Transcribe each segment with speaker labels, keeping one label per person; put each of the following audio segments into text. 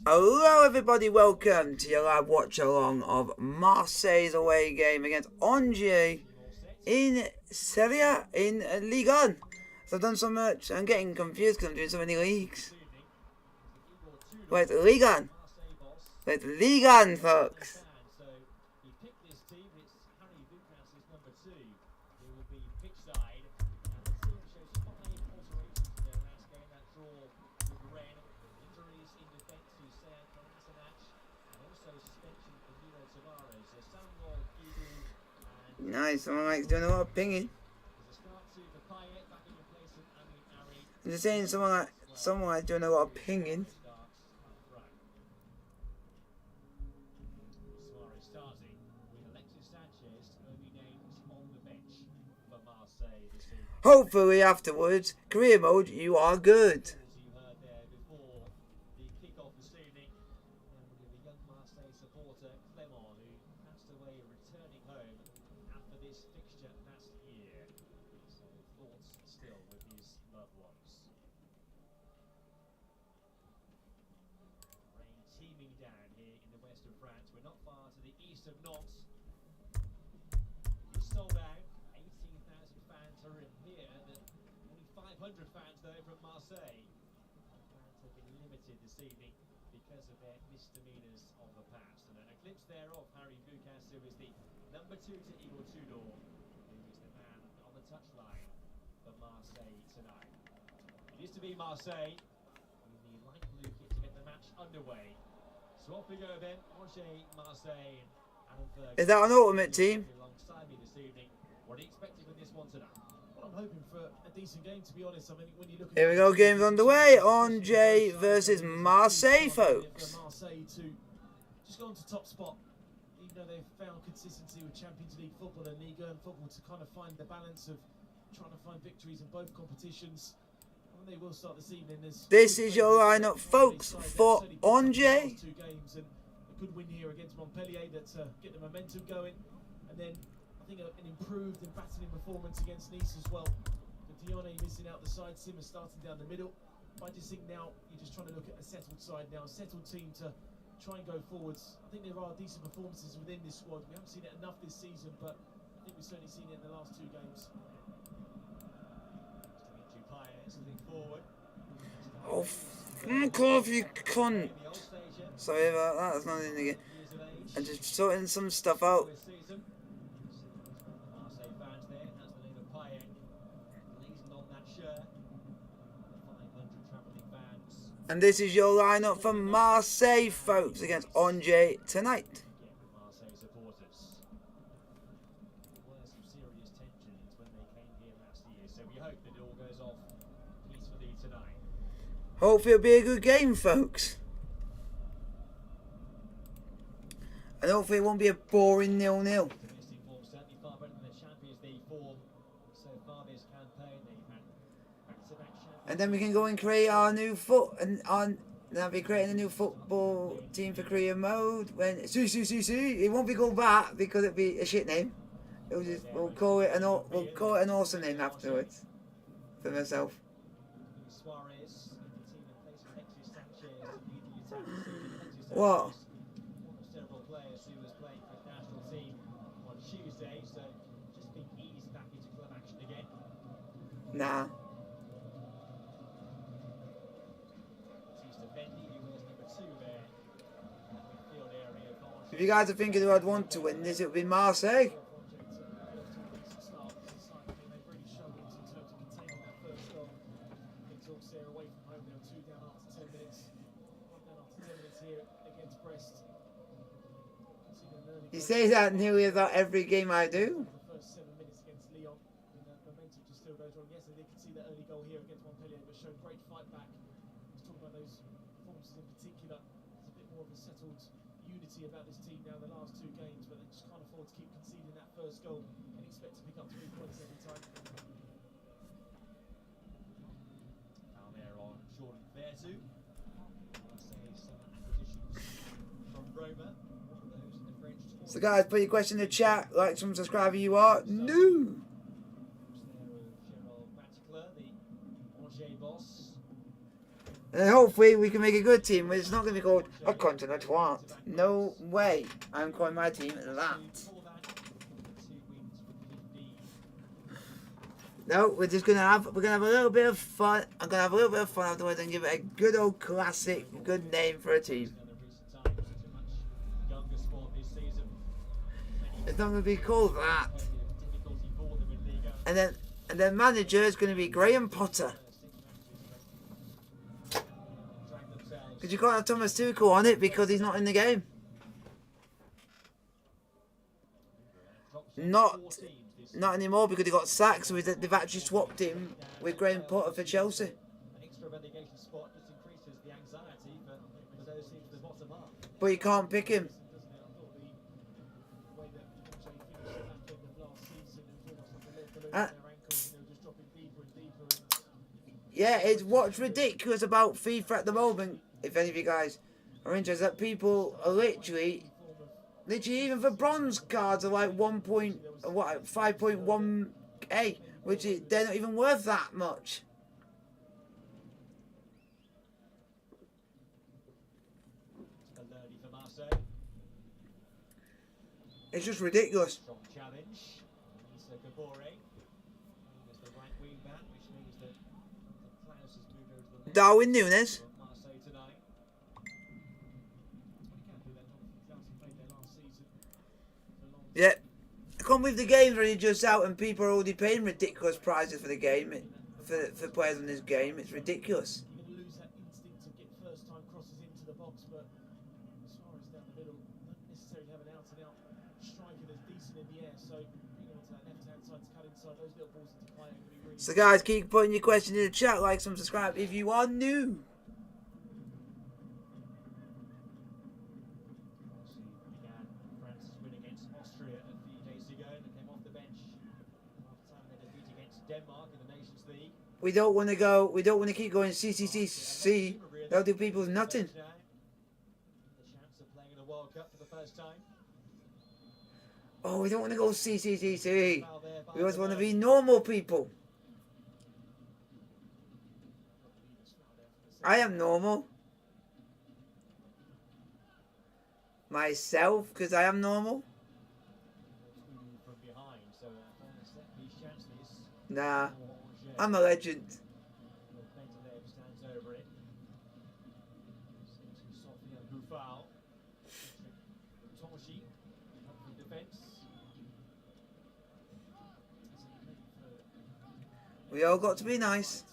Speaker 1: Hello everybody, welcome to your live watch along of Marseille's away game against Angers in Serie A, in Ligue 1. So I've done so much, I'm getting confused because I'm doing so many leagues. Wait, Ligue 1. Wait, Ligue 1, folks. Nice, someone likes doing a lot of pinging. I'm just saying someone likes doing a lot of pinging. Hopefully afterwards, career mode, you are good.
Speaker 2: Fans though from Marseille. Fans have been limited this evening because of their misdemeanors of the past. And a glimpse there of Harry Bukas, who is the number 2 to Igor Tudor, who is the man on the touchline for Marseille tonight. It is to be Marseille. We need light blue kit to get the match underway. So off we go then. Angers, Marseille, and
Speaker 1: Is that an ultimate team?
Speaker 2: Alongside me this evening. What are you expecting with this one tonight? I'm hoping for a decent game, to be honest. I mean, when you look at
Speaker 1: here we go, game's underway. Angers versus Marseille, folks.
Speaker 2: Marseille to just go on to top spot, even though they've found consistency with Champions League football and Ligue 1 football, to kind of find the balance of trying to find victories in both competitions. And they will start this evening.
Speaker 1: This is your lineup, folks, for Angers.
Speaker 2: 2 games and a good win here against Montpellier that get the momentum going, and then I think an improved and battling performance against Nice as well. But Dione missing out the side, Simmer starting down the middle. I just think now you're just trying to look at a settled side now, a settled team to try and go forwards. I think there are decent performances within this squad. We haven't seen it enough this season, but I think we've certainly seen it in the last 2 games.
Speaker 1: Oh, fuck off, you cunt. Sorry about that, that's not in the game. I'm just sorting some stuff out. And this is your lineup for Marseille, folks, against Angers tonight. Hopefully it'll be a good game, folks. And hopefully it won't be a boring 0-0. And then we can go and create our new I'll be creating a new football team for career mode when it won't be called that because it'll be a shit name. We'll call it an awesome name afterwards for myself. What? Nah. If you guys are thinking who I'd want to win this, it would be Marseille. You say that nearly about every game I do.
Speaker 2: About this team now, the last 2 games, but they just can't afford to keep conceding that first goal and expect to pick up 3 points every time. Down there on Jordan Vertu. From Roma.
Speaker 1: So guys, put your question in the chat. Like, subscribe if you are new. And hopefully we can make a good team. It's not going to be called a continent twat. No way. I'm calling my team that. No, we're gonna have a little bit of fun. I'm gonna have a little bit of fun afterwards and give it a good old classic, good name for a team. It's not gonna be called that. And then manager is gonna be Graham Potter. Because you can't have Thomas Tuchel on it because he's not in the game. Not anymore because he got sacked, so they've actually swapped him with Graham Potter for Chelsea.
Speaker 2: An extra relegation spot just increases the anxiety for those teams at the bottom half.
Speaker 1: But you can't pick him. Yeah, it's what's ridiculous about FIFA at the moment, if any of you guys are interested, that people are literally even for bronze cards are like 5.1k, which they're not even worth that much. It's just ridiculous.
Speaker 2: Strong challenge.
Speaker 1: Darwin Núñez. Yeah, I can't believe the game's already just out and people are already paying ridiculous prices for the game, for players in this game. It's ridiculous.
Speaker 2: You're going to lose that instinct to get first time crosses into the box, but Suarez down the middle, not necessarily have an out-and-out striker that's decent in the air, so being able to that left-hand side to cut inside those little balls into play are going to be really...
Speaker 1: So guys, keep putting your questions in the chat, like, subscribe if you are new. We don't want to keep going CCCC. That'll do people nothing. Oh, we don't want to go CCCC. We just want to be normal people. I am normal. Myself, because I am normal. Nah. I'm a legend. We all got to be nice.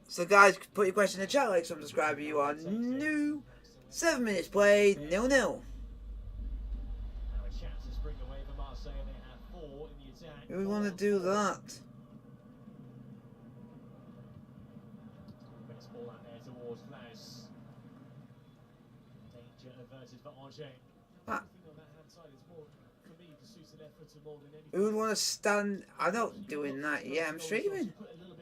Speaker 1: So guys, put your question in the chat, like, subscribe if you are new. 7 minutes played, 0-0. We want to do that. Who would want to stand? I'm not doing that yet. I'm streaming.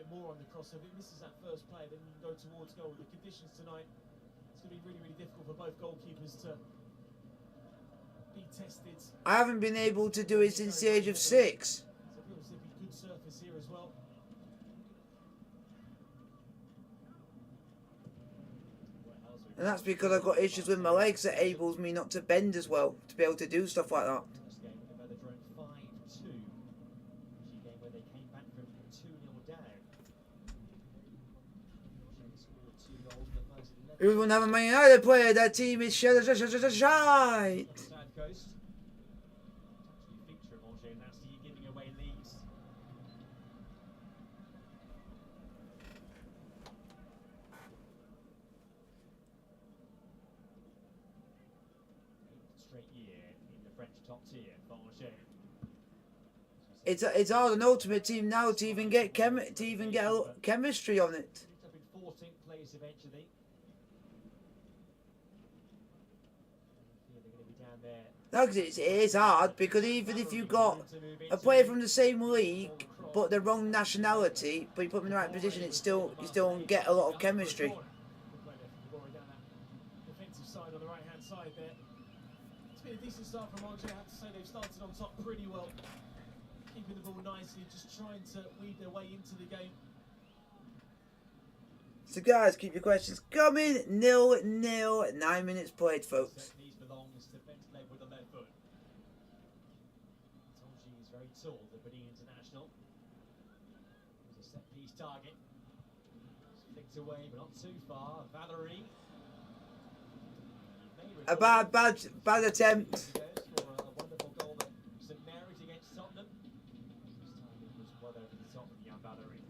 Speaker 2: More on the crossover. If it misses that first play, then you can go towards goal. The conditions tonight, it's going to be really, really difficult for both goalkeepers to be tested.
Speaker 1: I haven't been able to do it since the age of 6.
Speaker 2: So obviously good surface here as well.
Speaker 1: And that's because I've got issues with my legs that enables me not to bend as well, to be able to do stuff like that. We won't have a Man United player. That team is shite. It's hard an ultimate team now to even get chemistry on it.
Speaker 2: 14th place eventually.
Speaker 1: No, because it is hard, because even if you got a player from the same league but the wrong nationality, but you put them in the right position, you still don't get a lot of chemistry.
Speaker 2: It's been a decent start from Marseille. I have to say they've started on top pretty well. Keeping the ball nicely, just trying to weed their way into the game.
Speaker 1: So guys, keep your questions coming. 0-0, 9 minutes played, folks.
Speaker 2: These belongs to Bentley with the left foot. Tonji is very tall, the Benin international. There's a set piece target. Flicked away, but not too far. Valerie.
Speaker 1: A bad attempt.
Speaker 2: For a wonderful goal that St Mary's against Tottenham. This time it was well over the top of the young Valerie.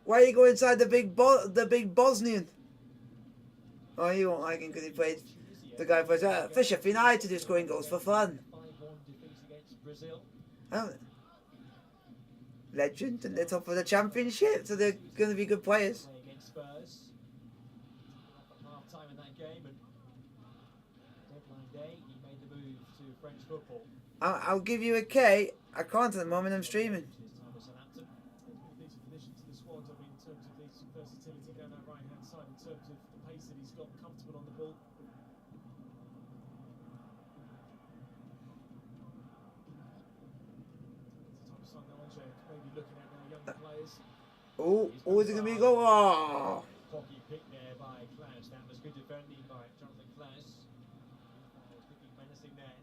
Speaker 1: Why you go inside the big Bosnian? Oh, you won't like him because he played. The guy plays for Sheffield United, who's scoring goals for fun.
Speaker 2: 5-1 defeat against Brazil.
Speaker 1: Oh, legend, and they're top of the championship, so they're going to be good players.
Speaker 2: Play against Spurs. At half time in that game, and deadline day, he made the move to French football.
Speaker 1: I'll give you a K. I can't at the moment. I'm streaming.
Speaker 2: His time at Southampton. There's been a decent addition to the squad. I mean, in terms of his versatility down that right hand side, in terms of the pace that he's got, comfortable on the ball. It's the type of son that Andre may be looking at now, younger players.
Speaker 1: Oh, is it going to be a goal? Oh.
Speaker 2: Cocky pick there by Klaus. That was good defending by Jonathan Klaus. Looking menacing there.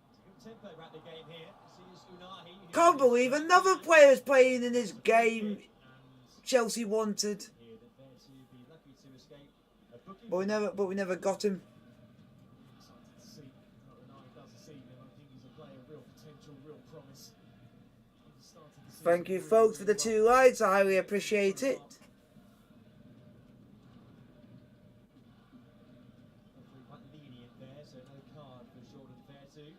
Speaker 2: It's a good tempo about the game here. This is Unahi.
Speaker 1: Can't believe another player is playing in this game Chelsea wanted, but we never got him. Thank you, folks, for the 2 likes. I highly appreciate it.
Speaker 2: Quite lenient there, so no card for Jordan Vertu.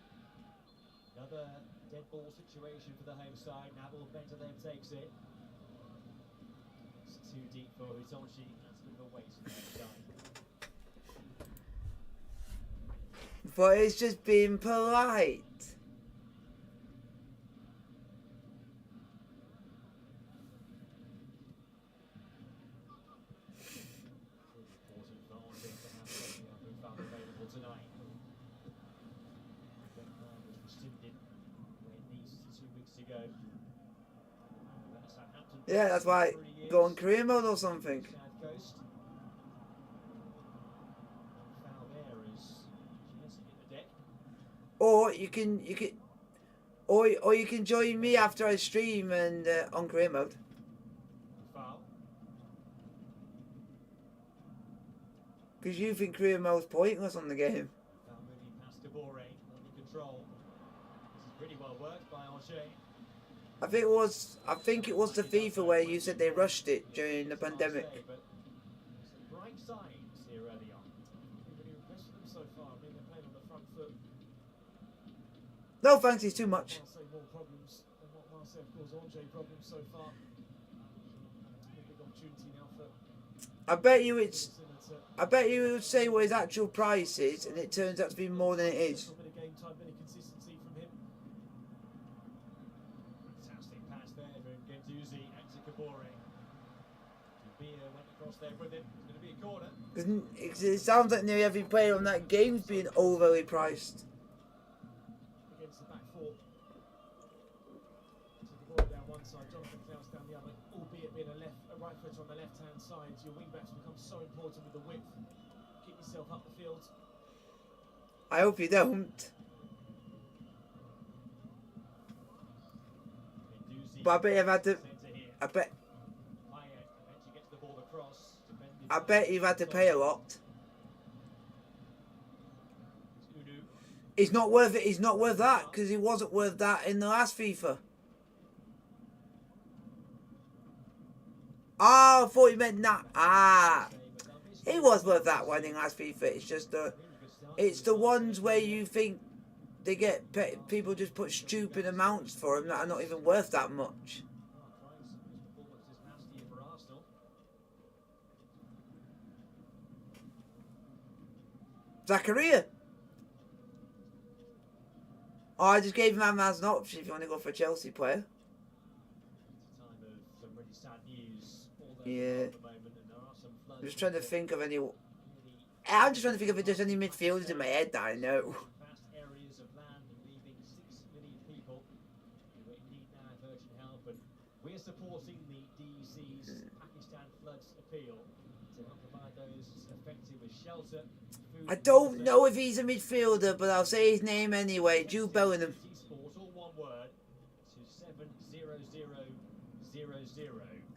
Speaker 2: Another dead ball situation for the home side. Nabil Bentaleb takes it. It's too deep for Hitonshi. That's a bit of a waste for the side.
Speaker 1: But it's just being polite. Yeah, that's why go on career mode or something. Or you can join me after I stream and on career mode. Because you think career mode's pointless on the game.
Speaker 2: Pretty well worked by Angers.
Speaker 1: I think it was the FIFA where you said they rushed it during the pandemic.
Speaker 2: Some bright signs here early on. Really impressed with them so far. I mean, they're playing on the front foot.
Speaker 1: No thanks, it's too much.
Speaker 2: Marseille more problems than what Marseille have caused Angers problems so far. A big opportunity now for.
Speaker 1: I bet you would say what his actual price is, and it turns out to be more than it is.
Speaker 2: A bit of game time, bit of consistency from him. Fantastic pass there from Gendouzi and to Kabore. Dubia went across there with him. It's going to be a corner.
Speaker 1: It sounds like nearly every player on that game's being overly priced.
Speaker 2: Against the back four. So the ball down one side, Jonathan Klaus down the other, albeit being a right foot on the left hand side. Your wing backs become so important with the width. Keep yourself up the field.
Speaker 1: I hope you don't. But I bet you've had to. I bet you've had to pay a lot. He's not worth it. He's not worth that because he wasn't worth that in the last FIFA. Oh, I thought you meant that. Ah, he was worth that one in last FIFA. It's just it's the ones where you think they get people just put stupid amounts for them that are not even worth that much. Zakaria. Oh, I just gave him as an option if you want to go for a Chelsea player.
Speaker 2: Time of some really sad news all
Speaker 1: Yeah.
Speaker 2: at the moment, and there are some
Speaker 1: I'm just trying to think of any. I'm just trying to think if there's any midfielders in my head that I know.
Speaker 2: Vast areas of land, leaving 6 million people who need now urgent help, and we're supporting the DEC's Pakistan Floods appeal to help provide those affected with shelter.
Speaker 1: I don't know if he's a midfielder, but I'll say his name anyway. Jude Bellingham.
Speaker 2: Sports, all one word, to 70000.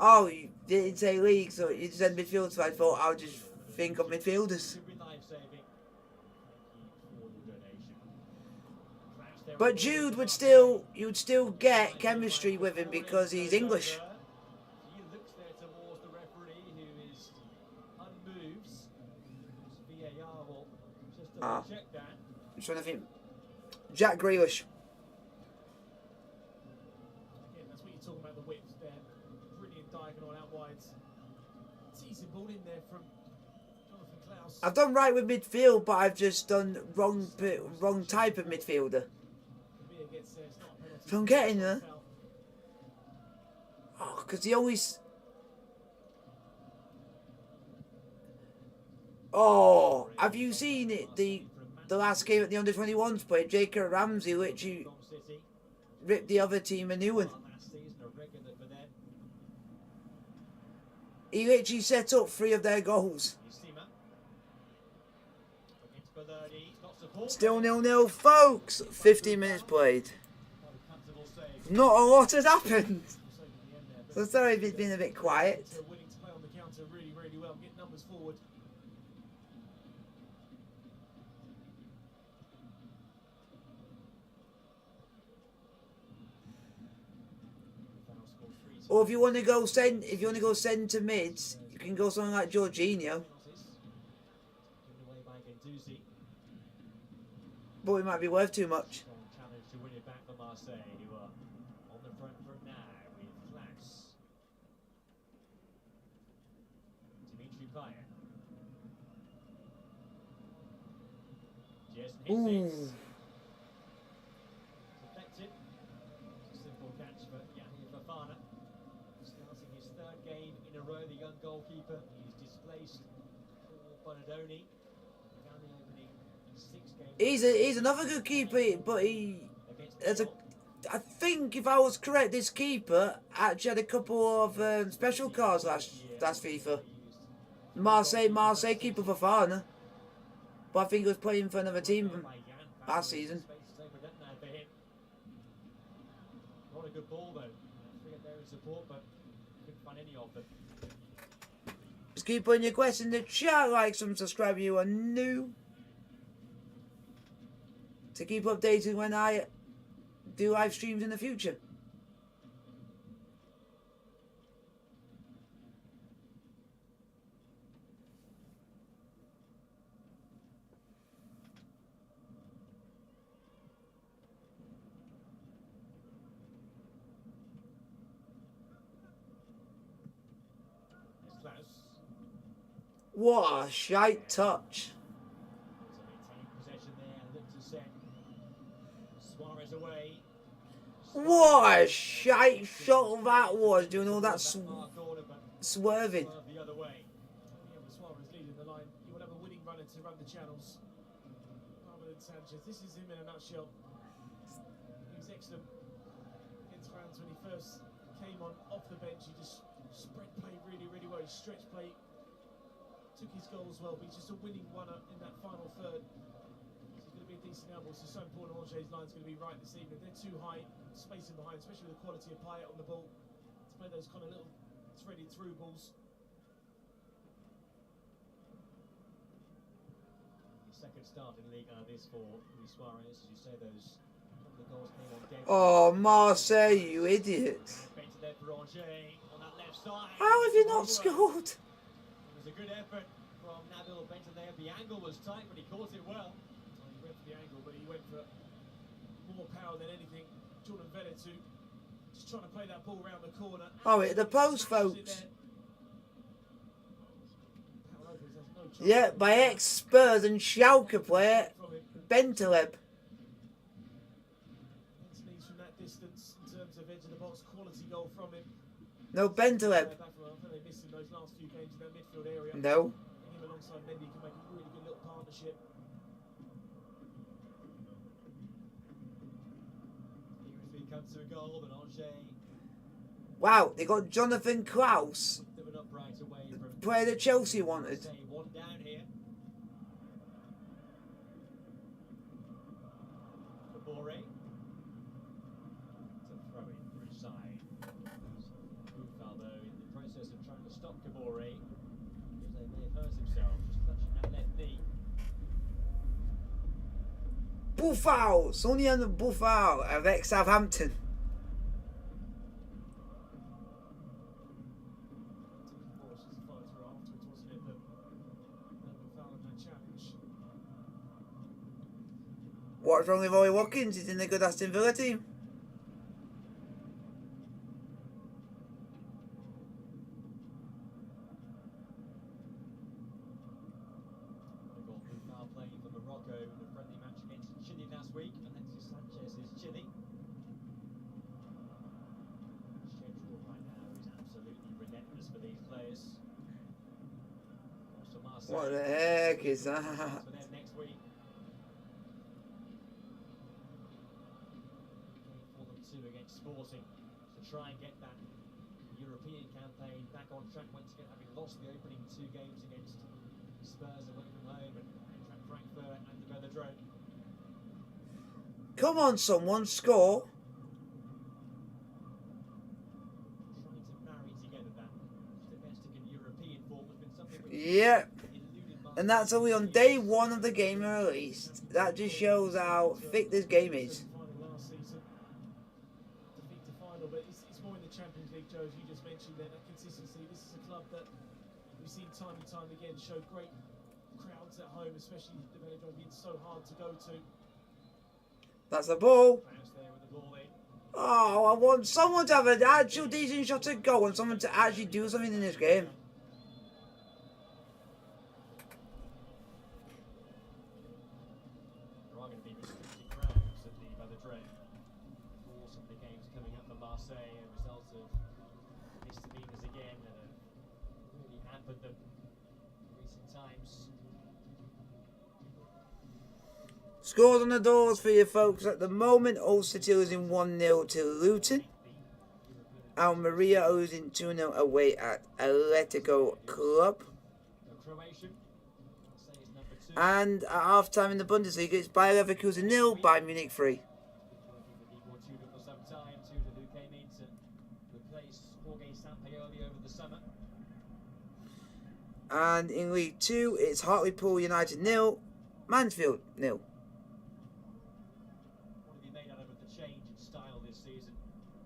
Speaker 1: Oh, you didn't say league, so you said midfield, so I thought I'll just think of midfielders.
Speaker 2: Could be life-saving. Thank you for the donation.
Speaker 1: But Jude would still, you would still get chemistry with him because he's English.
Speaker 2: He looks there towards the referee, who is unmoved. VAR will just double check that.
Speaker 1: I'm trying to think. Jack Grealish.
Speaker 2: Again, that's what you're talking about, the width there. Brilliant diagonal out wide. Teasing ball in there from Jonathan Klaus.
Speaker 1: I've done right with midfield, but I've just done wrong type of midfielder. So I'm getting there. Oh, because he always. Oh, have you seen it? The last game at the under-21s played, Jacob Ramsey literally ripped the other team a new one. He literally set up 3 of their goals. Still 0-0, folks. 15 minutes played. Not a lot has happened. So sorry if it's been a bit quiet. Or if you want to go centre mids, you can go something like Jorginho. But it might be worth too much.
Speaker 2: Challenge to win it back for Marseille, who are on the front foot now with Klaus. Dimitri Payet. Just hits it. Deflected. It's a simple catch for Yahya Fofana. Starting his 3rd game in a row, the young goalkeeper. He's displaced for Bonadoni. Found the opening 6 games.
Speaker 1: He's another good keeper, but I think if I was correct, this keeper actually had a couple of special cards last FIFA. Marseille keeper Fofana, but I think he was playing for another team last season.
Speaker 2: Not a good ball though. Forget there in support, but couldn't find any of them.
Speaker 1: Just keep putting your questions in the chat, like, subscribe if you are new, to keep updated when I do live streams in the future. What a shite touch. What a shite shot that was, doing all that swerving.
Speaker 2: The other way. Suarez leading the line. You will have a winning runner to run the channels. Rather than Sanchez. This is him in a nutshell. He was excellent against France when he first came on off the bench. He just spread play really, really well. He stretched play. Took his goal as well, but he's just a winning runner in that final third. He's going to be a decent elbow, so so important. Angers' line's going to be right this evening. They're too high, spacing behind, especially with the quality of Payet on the ball, to play those kind of little threaded through balls. His 2nd start in Ligue this for Luis Suarez, as you say, those couple of goals came on game.
Speaker 1: Oh, Marseille, you idiot. How have you not scored?
Speaker 2: A good effort from Nabil Benton there. The angle was tight, but he caught it well. He went for the angle, but he went for more power than anything. Jordan Venetu just trying to play that ball around the corner.
Speaker 1: Oh, hit the post, folks. Yeah, by ex-Spurs and Schalke player, Bentaleb.
Speaker 2: From that distance, in terms of edge of the box, quality goal from him.
Speaker 1: No, Bentaleb.
Speaker 3: those last few games in that midfield area.
Speaker 1: No.
Speaker 3: And him alongside Mendy can make a really good little partnership.
Speaker 2: Even if he comes to a goal, but Angers
Speaker 1: Wow, they got Jonathan Klaus,
Speaker 2: picked them up right away from
Speaker 1: player that Chelsea wanted.
Speaker 2: Marseille. One down here. Kabore. To throw in for his side. Buffalo in the process of trying to stop Kabore, because they may have hurt himself, just clutching that left knee.
Speaker 1: Buffal, Sonny Buffal avec Southampton. What's wrong with Roy Watkins? He's in the good Aston Villa team.
Speaker 2: Buffalo playing for Morocco in a friendly match against Chile last week. Alexis Sanchez is Chile. Schedule right now is absolutely relentless for these players. Also Marseille.
Speaker 1: What the heck is that?
Speaker 2: For them next week. For them too against Sporting to try and get that European campaign back on track once again, having lost the opening 2 games against Spurs away from home and Eintracht Frankfurt and the Velodrome.
Speaker 1: Come on, someone, score.
Speaker 2: Trying to marry together that domestic and European form has been something which
Speaker 1: Yep.
Speaker 2: eluded Marseille.
Speaker 1: And that's only on day 1 of the game released. That just shows how thick this game is.
Speaker 3: Final last season, defeat to final, but it's more in the Champions League, Joe, as you just mentioned, that consistency. This is a club that we've seen time and time again show great crowds at home, especially the Velodrome being so hard to go to.
Speaker 1: That's the ball.
Speaker 2: Klaus there with the ball in.
Speaker 1: Oh, I want someone to have an actual decent shot at goal and someone to actually do something in this game.
Speaker 2: There are going to be restricted crowds at the Velodrome for some of the games coming up for Marseille, a result of misdemeanors again that have really hampered them in recent times.
Speaker 1: Scores on the doors for you folks at the moment. Hull City losing 1-0 to Luton. Almeria losing 2-0 away at Atletico Club.
Speaker 2: The Croatian, Marseille is number 2.
Speaker 1: And at half time in the Bundesliga, it's Bayer Leverkusen 0, Bayern Munich 3.
Speaker 2: For some time, Tudor, who came in to replace Jorge Sampaoli over the summer.
Speaker 1: And in League 2, it's Hartlepool United 0, Mansfield 0.
Speaker 2: What have you made out of the change in style this season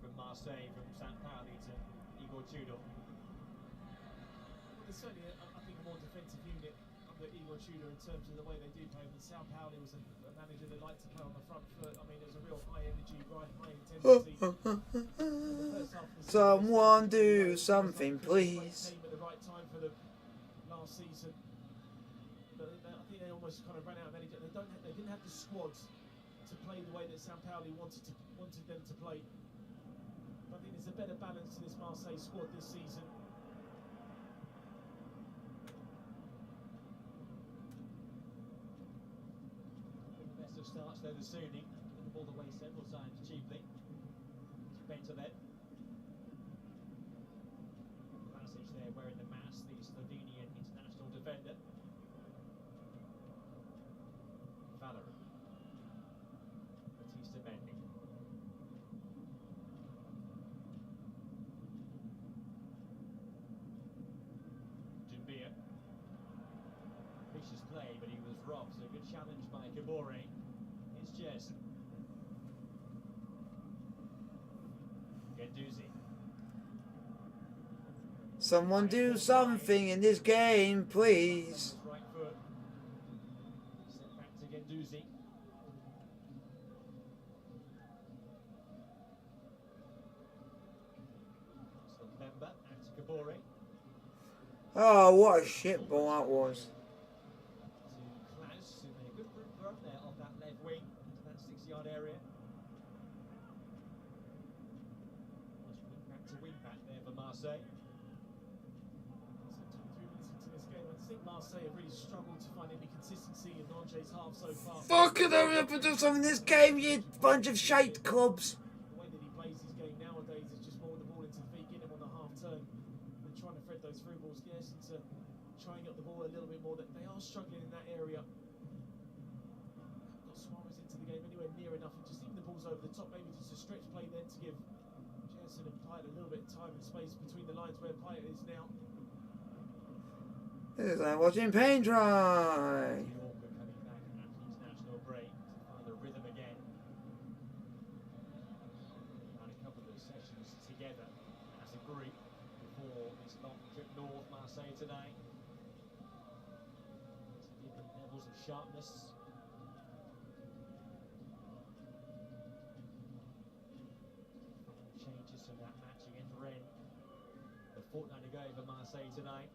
Speaker 2: from Marseille, from Sampaoli to Igor Tudor?
Speaker 3: There's certainly, I think, a more defensive unit under Igor Tudor in terms of the way they do play. When Sao Paulo was a manager that liked to play on the front foot. I mean, there's a real high energy, high intensity. The first half of the season,
Speaker 1: Someone do something, please.
Speaker 3: came at the right time for the last season. But I think they almost kind of ran out of energy. They didn't have the squads to play the way that Sampaoli wanted them to play. But I think there's a better balance to this Marseille squad this season.
Speaker 2: The best of starts there this evening. Put the ball away several times cheaply. Bento then. Vlasic there wearing the mask, the Slovenian international defender. Valery. Batista Mendy. Dumbia. Vicious play, but he was robbed, so good challenge by Kabore. It's Jerson. Guendouzi.
Speaker 1: Someone do something in this game, please.
Speaker 2: Right foot. Sent back to Guendouzi. So Lemba out to Kabore.
Speaker 1: Oh, what a shit ball that was.
Speaker 2: To Klaus, who made a good run there off that left wing into that 6-yard area. Nice wing back to wing back there for Marseille.
Speaker 3: Marseille have really struggled to find any consistency in Angers' half so far.
Speaker 1: Fucking hurry up and do something in this game, you bunch of shite clubs.
Speaker 3: The way that he plays his game nowadays is just more the ball into the feet, get him on the half turn, and trying to thread those through balls, yes, into trying up the ball a little bit more. They are struggling in that area. Got Suarez into the game anywhere near enough, and just even the balls over the top, maybe just a stretch play then to give Jensen and Payet a little bit of time and space between the lines where Payet is now.
Speaker 1: This is like watching paint dry.
Speaker 2: Yorker coming back after international break to find the rhythm again. Had a couple of sessions together as a group before this long trip north Marseille today. To different levels of sharpness. Changes from that match against Rennes a fortnight ago for Marseille tonight.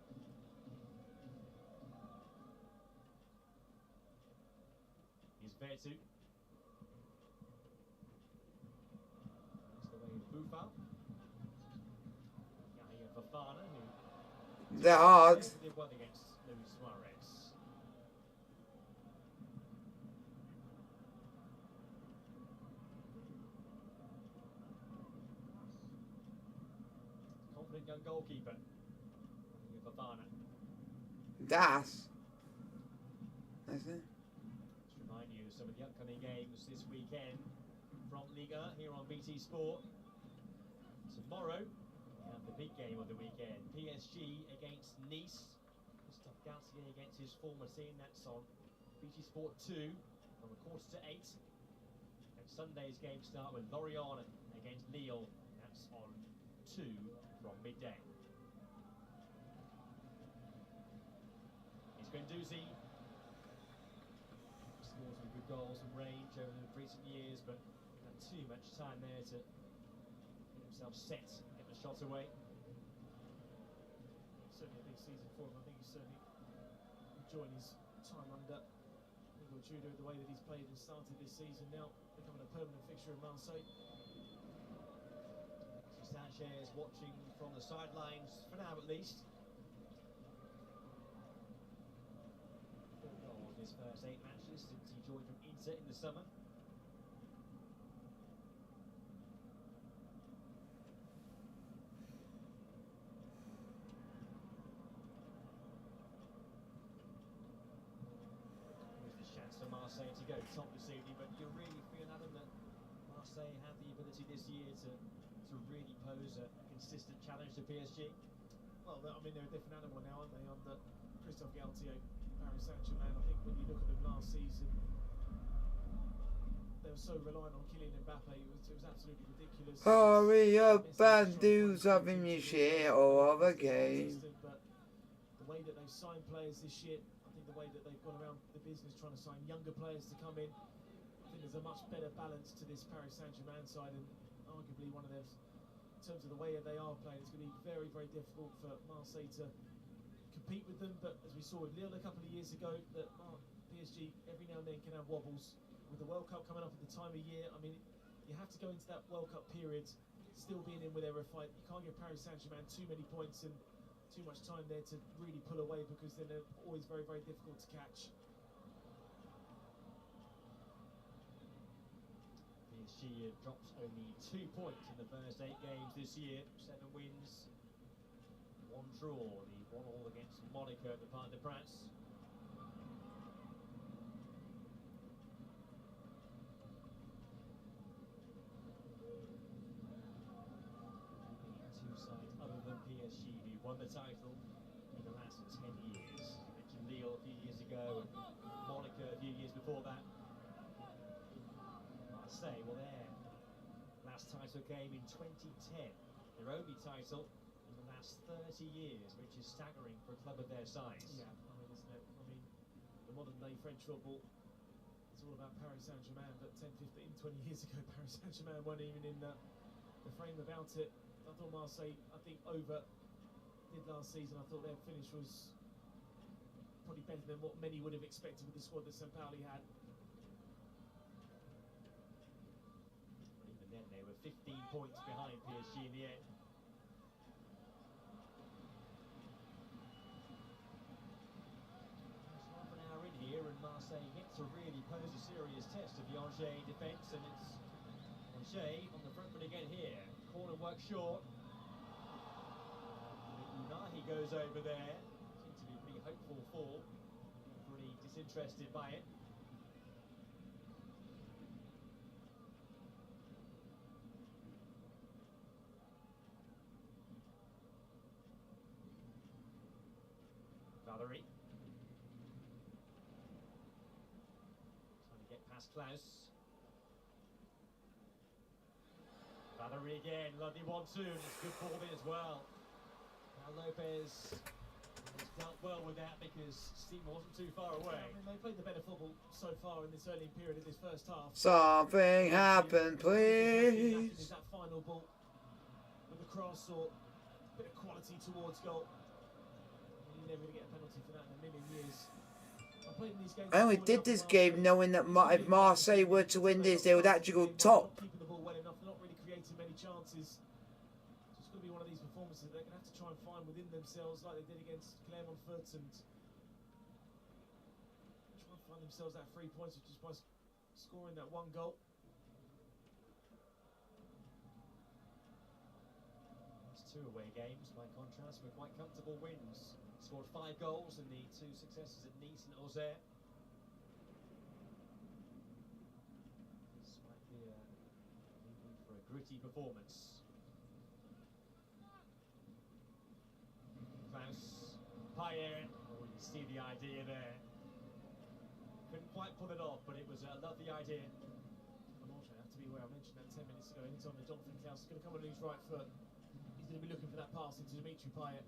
Speaker 2: Vertu. That's the way of Buffal. Yahya Fofana, who
Speaker 1: They're hard.
Speaker 2: did one against Luis Suarez. Confident young goalkeeper. Yahya Fofana.
Speaker 1: Das. That's it.
Speaker 2: Remind you of some of the upcoming games this weekend from Ligue here on BT Sport. Tomorrow, we have the big game of the weekend. PSG against Nice. Christophe Galtier against his former team. That's on BT Sport 2 from 7:15. And Sunday's game start with Lorient against Lille. That's on 2 from midday. It's Guendouzi. Scores some good goals and range over the recent years, but had too much time there to get himself set, get the shot away.
Speaker 3: Certainly a big season for him. I think he's certainly enjoying his time under Igor Tudor, the way that he's played and started this season, now becoming a permanent fixture in Marseille.
Speaker 2: Sanchez watching from the sidelines, for now at least. 4 goals in his first 8 matches since he joined from Inter in the summer. Here's the chance for Marseille to go top this evening, but you really feel, Adam, that Marseille have the ability this year to really pose a consistent challenge to PSG?
Speaker 3: Well, I mean, they're a different animal now, aren't they, under Christophe Galtier, Paris Saint-Germain. I think when you look at them last season, they were so reliant on Kylian Mbappe, it was absolutely ridiculous.
Speaker 1: Hurry up and do something, you shit all of a game.
Speaker 3: But the way that they've signed players this year, I think the way that they've gone around the business trying to sign younger players to come in, I think there's a much better balance to this Paris Saint-Germain side, and arguably one of their, in terms of the way that they are playing, it's going to be very, very difficult for Marseille to compete with them. But as we saw with Lille a couple of years ago, that PSG every now and then can have wobbles. With the World Cup coming up at the time of year, I mean, you have to go into that World Cup period still being in with their fight. You can't give Paris Saint-Germain too many points and too much time there to really pull away, because then they're always very, very difficult to catch.
Speaker 2: PSG dropped only 2 points in the first 8 games this year, 7 wins, 1 draw, the 1-1 against Monaco at the Parc des Princes. Two sides other than PSG who won the title in the last 10 years. You mentioned Lille a few years ago and Monaco a few years before that. Marseille, well, their last title came in 2010, their only title in the last 30 years, which is staggering for a club of their size.
Speaker 3: Yeah, I mean, isn't it? I mean, the modern day French football, it's all about Paris Saint-Germain, but 10, 15, 20 years ago, Paris Saint-Germain weren't even in the frame about it. I thought Marseille, I think, did last season. I thought their finish was probably better than what many would have expected with the squad that Sampaoli had.
Speaker 2: Even then, they were 15 points behind PSG in the end. Marseille yet to really pose a serious test of the Angers defence, and it's Angers on the front foot again here. Corner work short. Unahi goes over there. Seems to be a pretty hopeful fall. Pretty disinterested by it. Valerie. Trying to get past Klaus. Valerie again, lovely 1-2, and it's good ball in as well. Now Lopez has dealt well with that because Steam wasn't too far away.
Speaker 3: I mean, they played the better football so far in this early period of this first half.
Speaker 1: Something happened, please.
Speaker 3: Is that final ball with a cross or a bit of quality towards goal? You're never going to get a penalty for that in a million years. I played in these games.
Speaker 1: I only did this game knowing that if Marseille were to win this, they would actually go top.
Speaker 3: Keeping the ball well enough, they're not really creating many chances. So it's going to be one of these performances that they're going to have to try and find within themselves, like they did against Clermont-Foot, and try and find themselves that 3 points just by scoring that one goal.
Speaker 2: It's 2 away games, by contrast, with quite comfortable wins. Scored 5 goals in the 2 successes at Nice and Auxerre. This might be a need for a gritty performance. Klaus, Payet. Oh, you see the idea there. Couldn't quite pull it off, but it was a lovely idea.
Speaker 3: And also, have to be aware, I mentioned that 10 minutes ago. Anytime that Jonathan Klaus is going to come on his right foot, he's going to be looking for that pass into Dimitri Payet.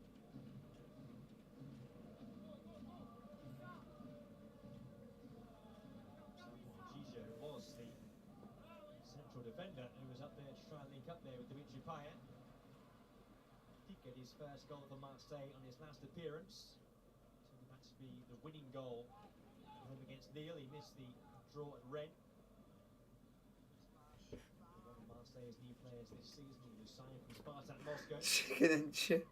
Speaker 2: Was the central defender who was up there to try and link up there with Dimitri Payet. Did get his first goal for Marseille on his last appearance. Turned out to be the winning goal home against Lille. He missed the draw at Rennes. One of Marseille's new players this season, he was signed from Spartak Moscow.
Speaker 1: Chicken and chips.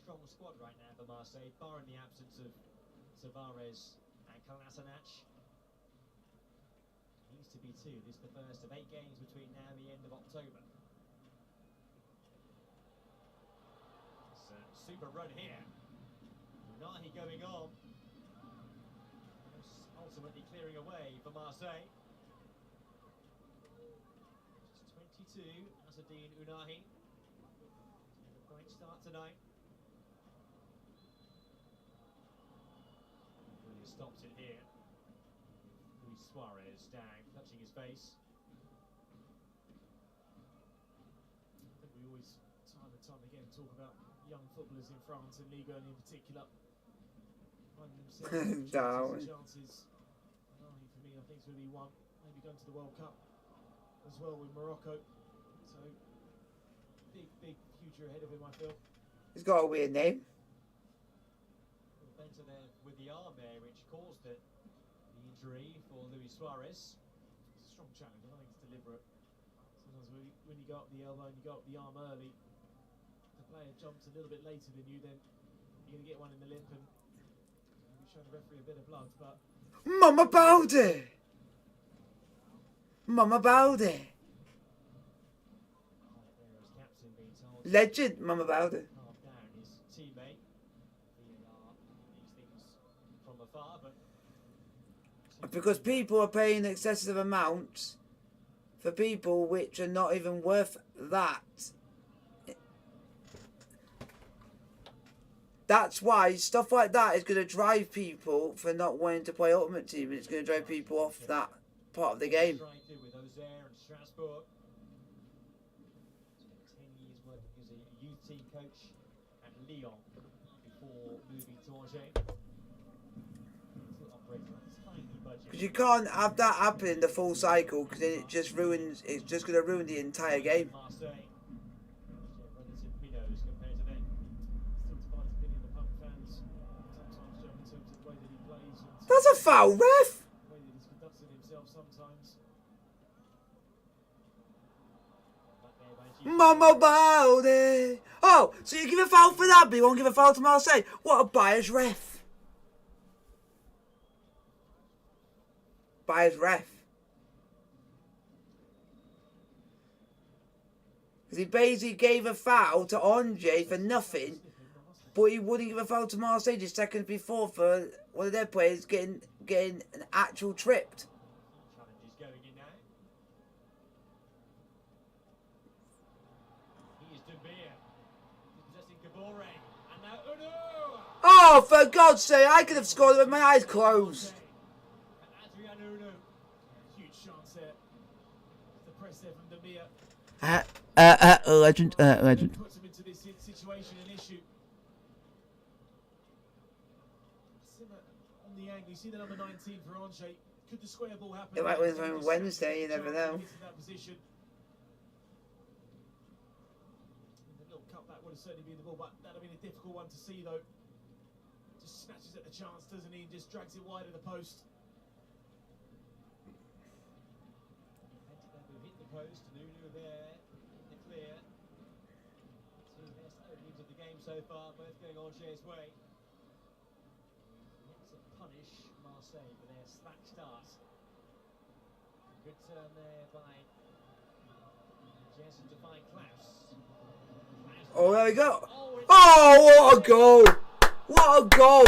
Speaker 2: Strong squad right now for Marseille, barring the absence of Tavares and Kolasinac. Needs to be 2. This is the first of 8 games between now and the end of October. It's a super run here. Unahi going on. Ultimately clearing away for Marseille. Just 22, Azzedine Unahi. A great start tonight. Stops it here. Luis Suarez down, touching his face.
Speaker 3: I think we always, time and time again, talk about young footballers in France and Ligue 1 in particular. Finding themselves chances. For me, I think it's going to be 1. Maybe going to the World Cup as well with Morocco. So, big future ahead of him, I feel.
Speaker 1: He's got a weird name.
Speaker 2: Benter there with the arm there, which caused the injury for Luis Suarez.
Speaker 3: It's a strong challenge. I don't think it's deliberate. Sometimes when you go up the elbow and you go up the arm early, the player jumps a little bit later than you, then you're going to get one in the lip and maybe show the referee a bit of blood. But
Speaker 1: Mama Baldy! Mama Baldy!
Speaker 2: There as captain being told
Speaker 1: Legend, Mama Baldy.
Speaker 2: calm down his teammate. These things from afar, but
Speaker 1: Because people are paying excessive amounts for people which are not even worth that. That's why stuff like that is going to drive people for not wanting to play Ultimate Team, and it's going to drive people off that part of the game.
Speaker 2: striker with Auxerre and Strasbourg. Spent 10 years working as a youth team coach at Lyon before moving to Angers. Still operating on a tiny budget.
Speaker 1: Because you can't have that happen in the full cycle, because then it just ruins. It's just going to ruin the entire game.
Speaker 2: Marseille. Relative minnows compared to them.
Speaker 3: still divided opinion of Punk fans sometimes, Joe, in terms of the way that he plays and
Speaker 1: That's a foul, ref.
Speaker 3: the way that he's conducted himself sometimes.
Speaker 2: Back there by
Speaker 1: Mama Balde. Oh, so you give a foul for that, but you won't give a foul to Marseille? What a biased ref. Biased ref. Because he basically gave a foul to Angers for nothing, but he wouldn't give a foul to Marseille just seconds before for one of their players getting an actual tripped.
Speaker 2: Challenges going in now. He is De Beer. Possessing Kabore. And now Uno!
Speaker 1: Oh, for God's sake, I could have scored it with my eyes closed.
Speaker 2: And Adrian Uno.
Speaker 3: Huge chance there. The press there from De Beer.
Speaker 1: Legend.
Speaker 3: Puts him into this situation and issue. Simmer on the angle. You see the number 19 for Angers. Could the square ball happen?
Speaker 1: It might win on Wednesday, you never know.
Speaker 3: That position. The little cutback would have certainly been the ball, but that would have been a difficult one to see though. Just snatches at the chance, doesn't he? Just drags it wide of the post.
Speaker 2: Hit the post, Nuno there, in the clear. Two best openings of the game so far, both going Angers' way. Yet to punish Marseille for their slack start. Good turn there by Jensen to find Klaus.
Speaker 1: Oh, there we go. Oh, what a goal! What a goal!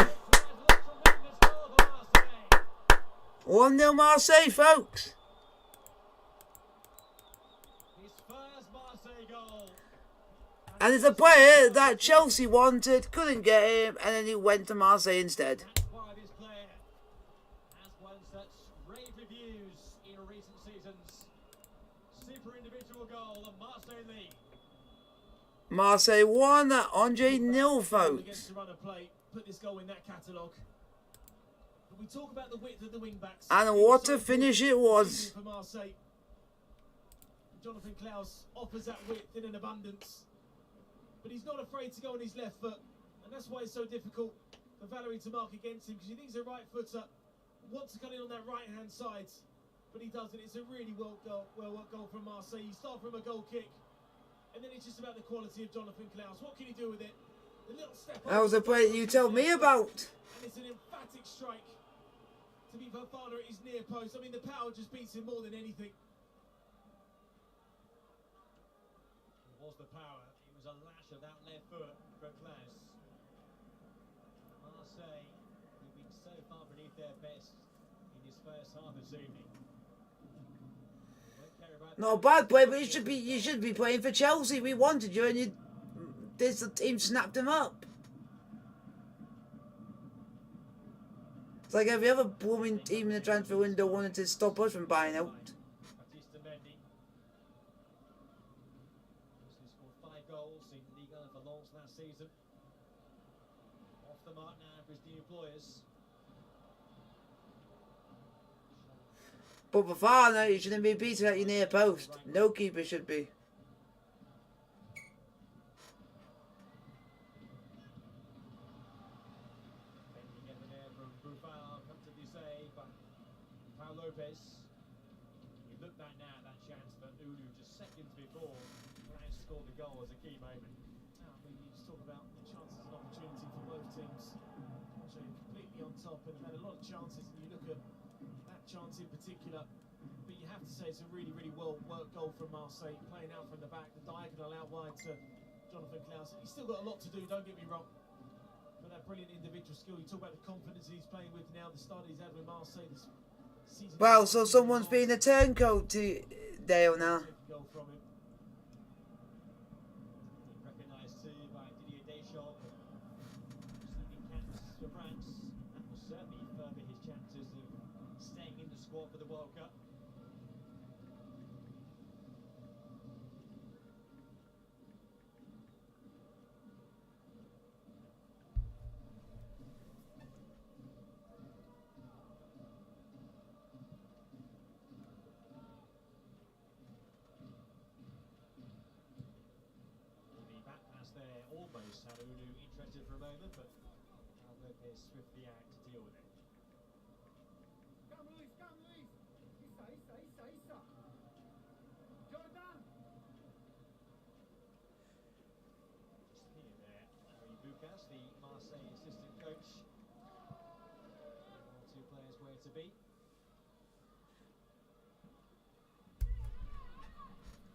Speaker 1: 1-0 Marseille, folks.
Speaker 2: His first Marseille goal.
Speaker 1: And it's a player that Chelsea wanted, couldn't get him, and then he went to Marseille instead.
Speaker 2: That's why this player has won such rave reviews in recent seasons. Super individual goal, the Marseille League.
Speaker 1: Marseille won, Angers 0, folks.
Speaker 3: Against the run of play, put this goal in that catalogue. But we talk about the width of the wing backs.
Speaker 1: And what a finish it was.
Speaker 3: For Marseille. Jonathan Klaus offers that width in an abundance. But he's not afraid to go on his left foot. And that's why it's so difficult for Valery to mark against him, because he thinks he's a right footer, wants to cut in on that right hand side. But he doesn't. It's a really well worked goal from Marseille. You start from a goal kick. And then it's just about the quality of Jonathan Klaus. What can he do with it? The little step
Speaker 1: That was a play you told me about.
Speaker 3: And it's an emphatic strike to be Fofana at his near post. I mean, the power just beats him more than anything.
Speaker 2: It was the power. It was a lash of that left foot for Klaus. Marseille, who've been so far beneath their best in this first half this evening. Won't care about
Speaker 1: Not a bad play, but you should be playing for Chelsea. We wanted you, and this team snapped him up. It's like every other blooming team in the transfer window wanted to stop us from buying out.
Speaker 2: Baptiste Mendy. He scored 5 goals in Ligue 1 for Lens last season. Off the mark now for his new employers.
Speaker 1: But Fofana, you shouldn't be beating at your near post. No keeper should be.
Speaker 2: Together there from Buffal, comfortably saved by Pau Lopez. You look back now at that chance for Ulu just seconds before Klaus scored the goal as a key moment.
Speaker 3: Now, I mean, you just talk about the chances and opportunity for both teams. So completely on top and had a lot of chances. And you look at that chance in particular. But you have to say it's a really, really well-worked goal from Marseille. Playing out from the back, the diagonal out wide to Jonathan Klaus. He's still got a lot to do, don't get me wrong. But that brilliant individual skill. You talk about the confidence he's playing with now, the start he's had with Marseille this season.
Speaker 1: Well, so someone's been a turncoat to Dale now.
Speaker 3: Goal from him.
Speaker 2: Recognised too by Didier Deschamps. Receiving caps for France. That will certainly further his chances of staying in the squad for the World Cup. The back pass there almost had Ulu interested for a moment, but Lopez swiftly out to deal with it.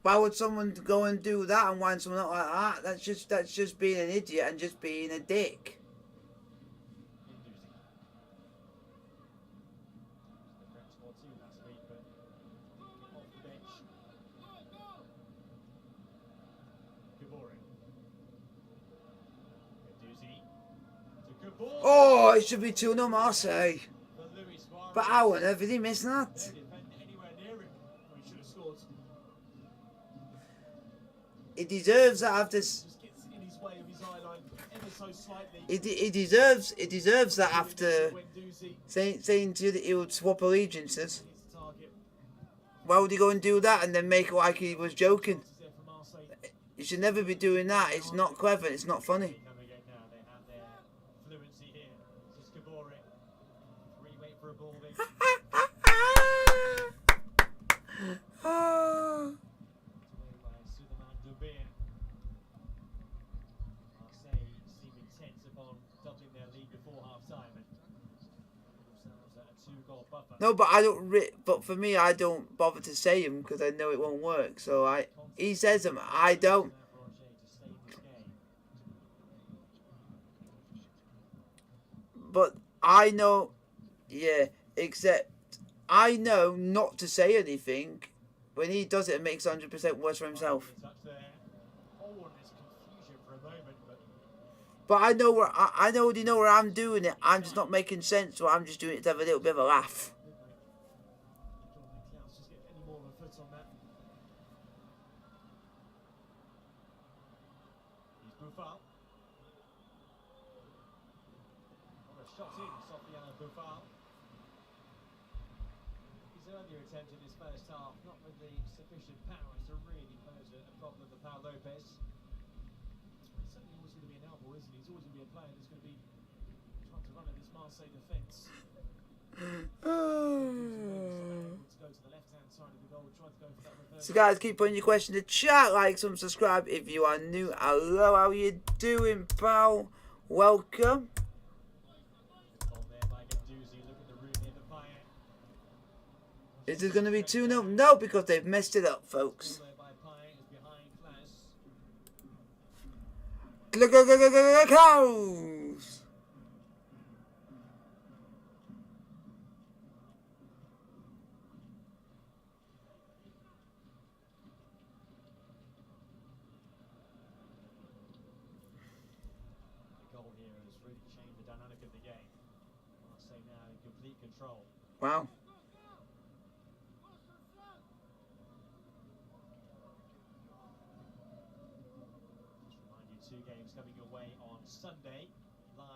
Speaker 1: Why would someone go and do that and wind someone up like that? That's just being an idiot and just being a dick. Oh, it should be 2-0 Marseille. But how on earth did he miss that? He deserves that after. He deserves that after saying to you that he would swap allegiances. Why would he go and do that and then make it like he was joking? You should never be doing that. It's not clever. It's not funny. No, but I don't. But for me, I don't bother to say them because I know it won't work. So he says them. I don't. But I know, yeah. Except I know not to say anything. When he does it, it makes 100% worse for himself. But I know where I already know where I'm doing it. I'm just not making sense, so I'm just doing it to have a little bit of a laugh.
Speaker 2: His earlier attempt in his first half, not with the sufficient power to really pose a problem for Pau Lopez. It's certainly always going to be an elbow, isn't he? He's always going to be a player that's going to be trying to run at this Marseille defence.
Speaker 1: So guys, keep putting your question in the chat, like, subscribe if you are new. Hello, how you doing, pal? Welcome. Is it going to be 2-0? No, because they've messed it up, folks. Cows! Wow.
Speaker 2: Two games coming your way on Sunday, live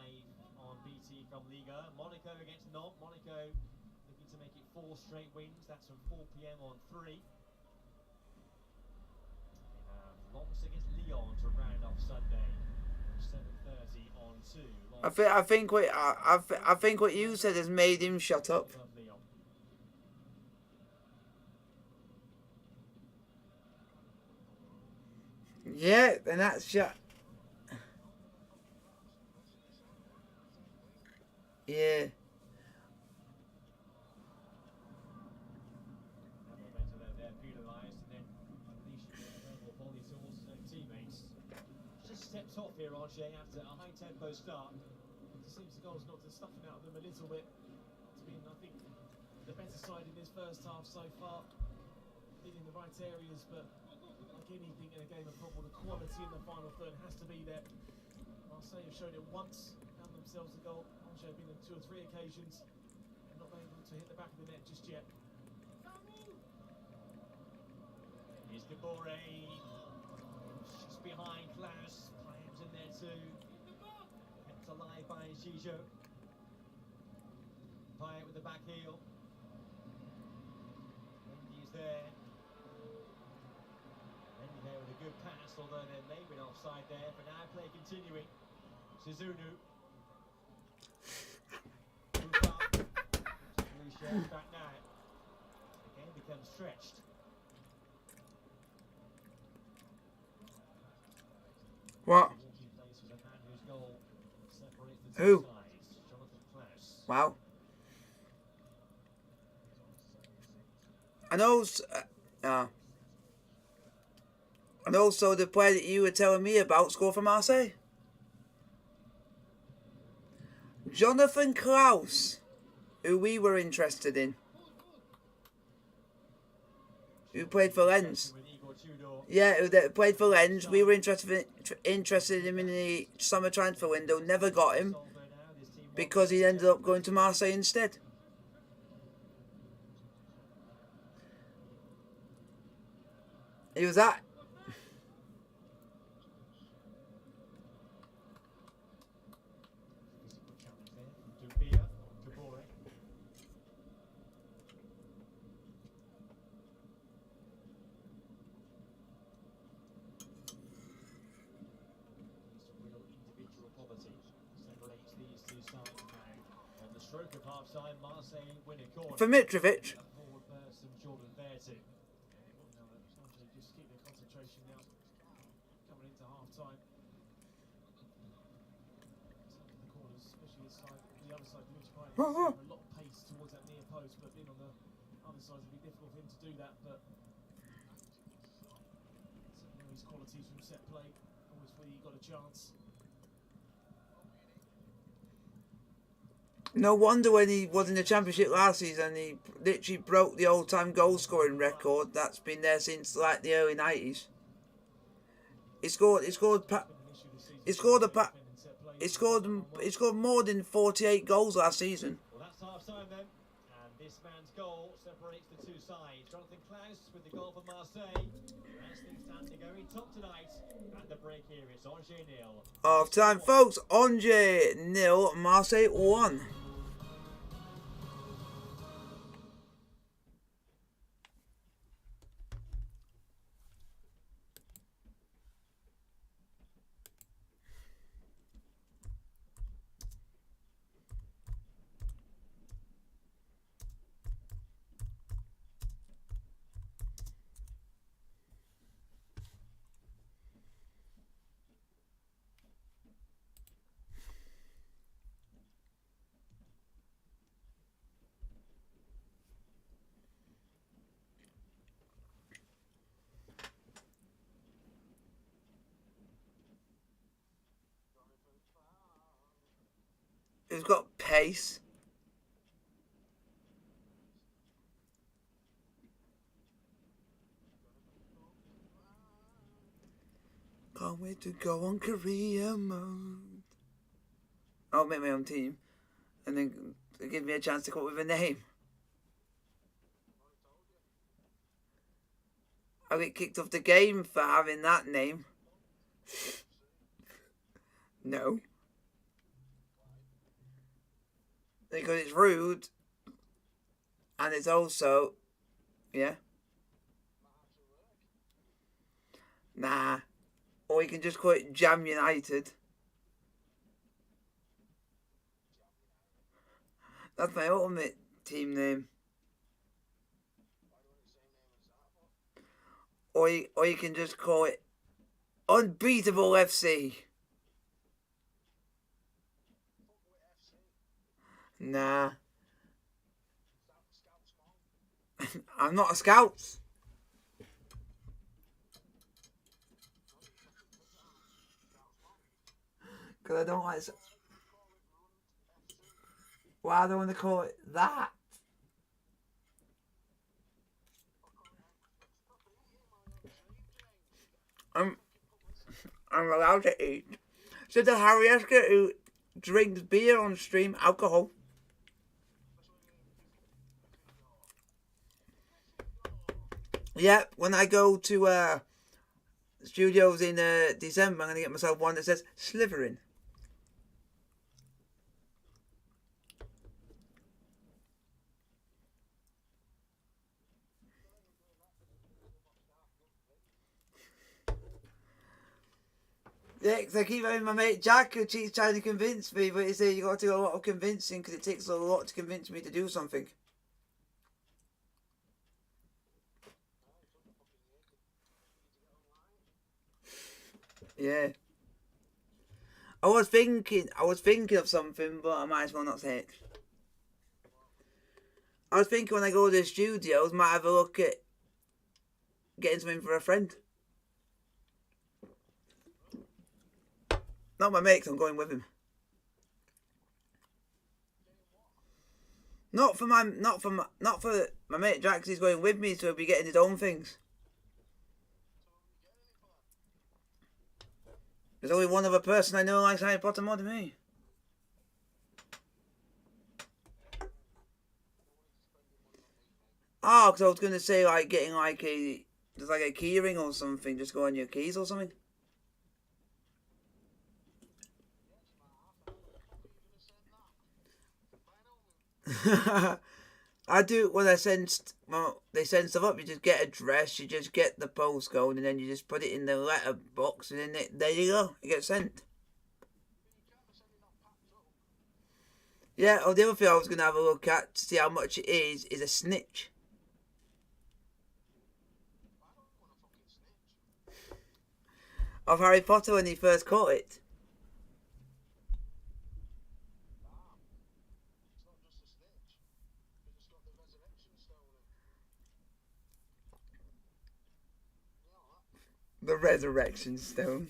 Speaker 2: on BT from Ligue. Monaco against Nantes. Monaco looking to make it 4 straight wins. That's from 4 PM on 3. They have Lens against Lyon to round off Sunday, 7:30 on 2.
Speaker 1: I think what you said has made him shut up. Yeah, then that's shut. Yeah.
Speaker 2: Just stepped off here, RJ, after a high tempo start. It seems the goal's not stuffing out of them a little bit. It's been, I think, the better side in this first half so far. Been in the right areas, but like anything in a game of football, the quality in the final third has to be there. Marseille have shown it once, found themselves a goal. Angers have been on 2 or 3 occasions, and not able to hit the back of the net just yet. Here's Gabore, just behind Klaus, Payam's in there too. Kept alive by Gijo. Payet with the back heel. Mendy is there. Mendy there with a good pass, although there may be an offside there. But now play continuing. Suzuno. Back now. The game becomes stretched.
Speaker 1: What? Who? Wow. I know. And also the player that you were telling me about scored for Marseille. Jonathan Klaus, who we were interested in. Who played for Lens. Yeah, who played for Lens. We were interested in him in the summer transfer window. Never got him because he ended up going to Marseille instead. He was that. For Mitrovic.
Speaker 3: Just keep their concentration now. Coming into half time. The corners, especially this side, the other side, which might have a lot of pace towards that near post, but being on the other side would be difficult for him to do that. But his qualities from set play, obviously he got a chance.
Speaker 1: No wonder when he was in the Championship last season, he literally broke the all-time goal-scoring record that's been there since like the early 90s. He scored more than 48 goals last season.
Speaker 2: Well, that's half-time then, and this man's goal separates the two sides. Jonathan Klaus with the goal for Marseille. As things stand, they're going top tonight. At the break here, it's Angers 0.
Speaker 1: Half-time, folks. Angers 0, Marseille 1. He's got pace. Can't wait to go on career mode. I'll make my own team and then give me a chance to come up with a name. I'll get kicked off the game for having that name. No. Because it's rude. And it's also... Yeah. Nah. Or you can just call it Jam United. That's my ultimate team name. Or you can just call it Unbeatable FC. Nah. I'm not a scout. Because I don't like... Well, I don't want to call it that. I'm allowed to eat. So the Harry Esker who drinks beer on stream, alcohol. Yeah, when I go to studios in December, I'm going to get myself one that says Slytherin. Yeah, because I keep having my mate Jack who keeps trying to convince me, but he said you got to do a lot of convincing because it takes a lot to convince me to do something. Yeah. I was thinking of something, but I might as well not say it. I was thinking when I go to the studios, might have a look at getting something for a friend. Not my mate, 'cause I'm going with him. Not for my mate Jax. He's going with me, so he'll be getting his own things. There's only one other person I know likes Harry Potter more than me. Oh, because I was going to say, like, getting like just like a key ring or something. Just go on your keys or something. I do when they send stuff up. You just get a dress, you just get the postcode, and then you just put it in the letter box, and then there you go. It gets sent. Yeah. Oh, the other thing I was gonna have a look at to see how much it is a snitch. Of Harry Potter when he first caught it. The resurrection stone.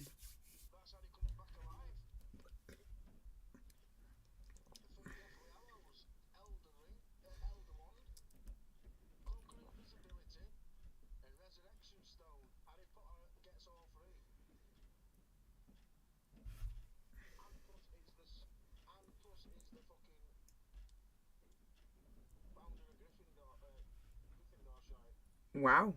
Speaker 1: Wow.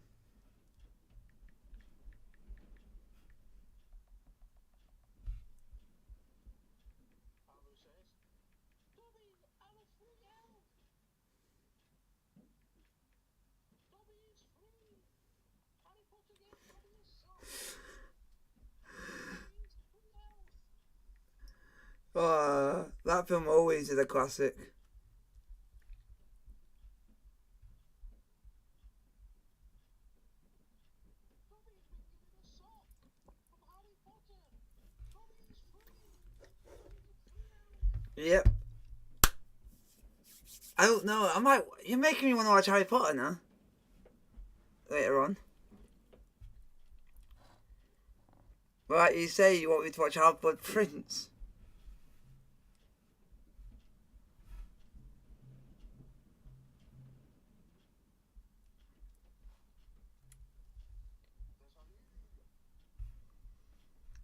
Speaker 1: That film always is a classic. Yep. I don't know. You're making me want to watch Harry Potter now. Later on. Right, you say you want me to watch Half-Blood Prince.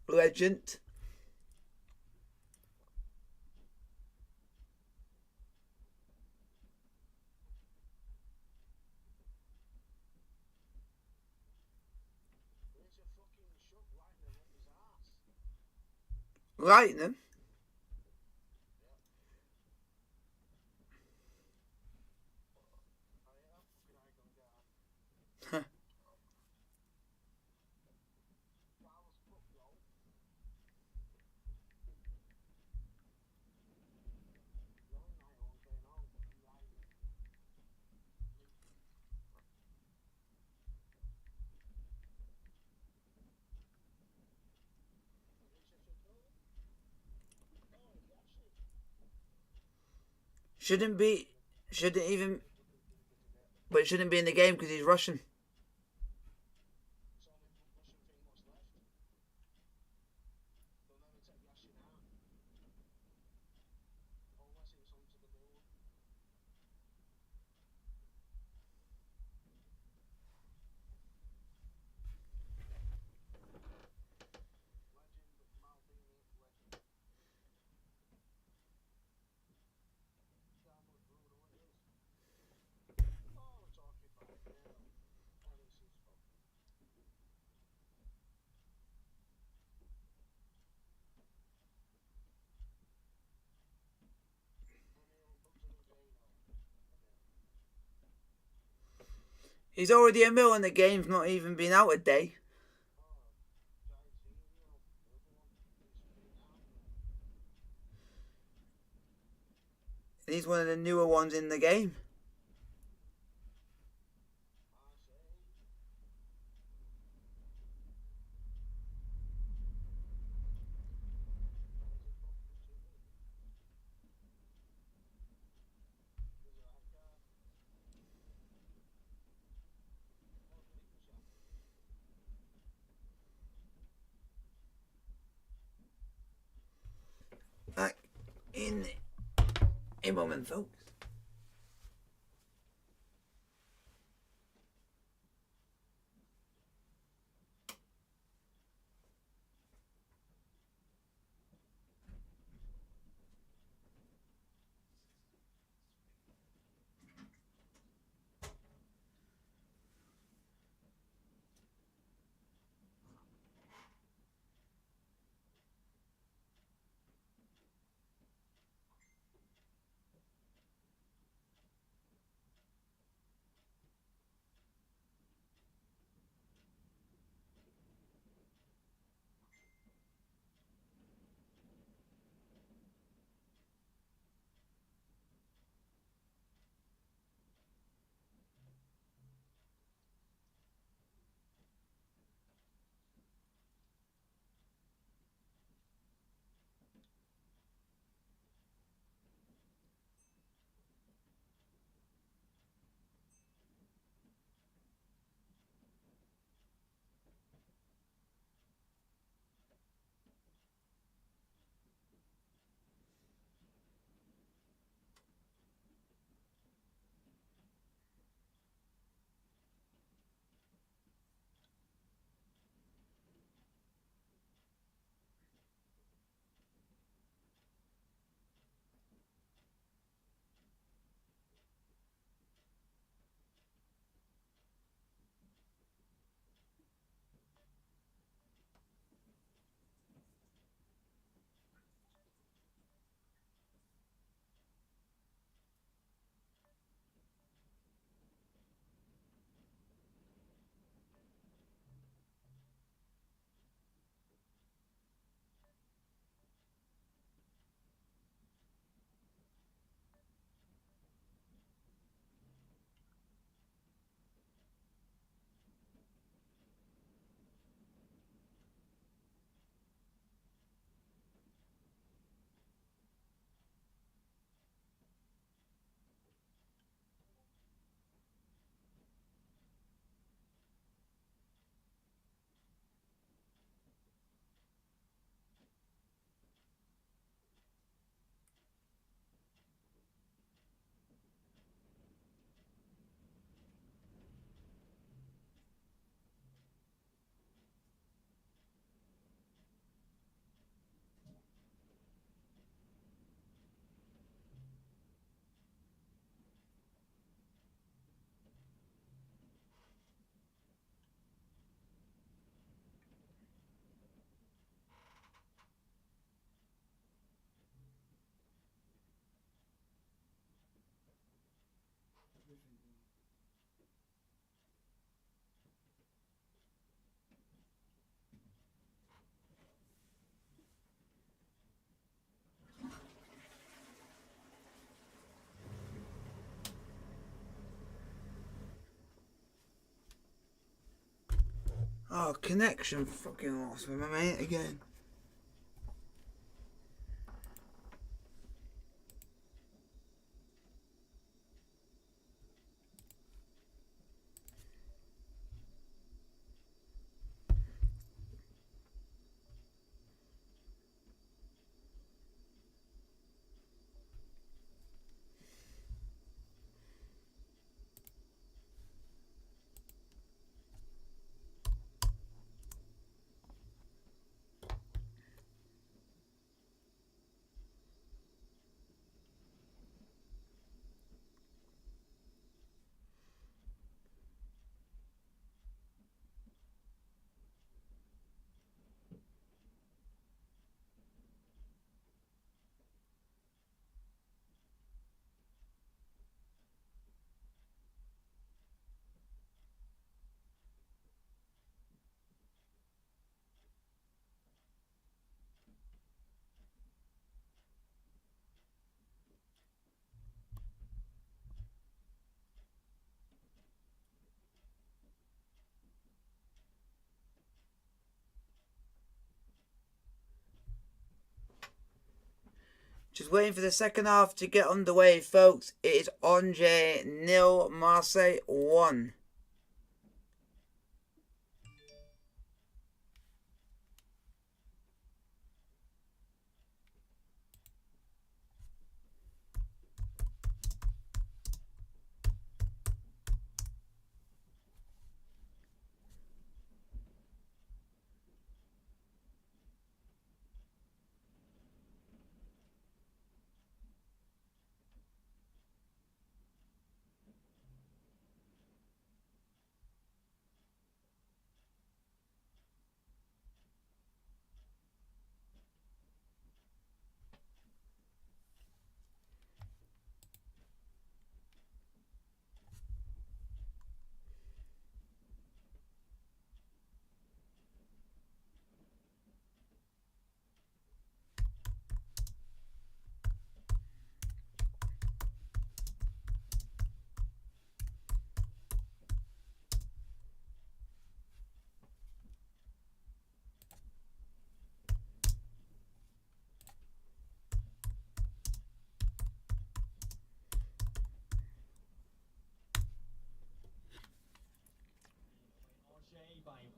Speaker 1: Legend. Lightning. Shouldn't even, but it shouldn't be in the game because he's Russian. He's already a mill and the game's not even been out a day. And he's one of the newer ones in the game. in a moment, folks. Oh, connection fucking lost with my mate again. Just waiting for the second half to get underway, folks. It is Angers 0, Marseille 1.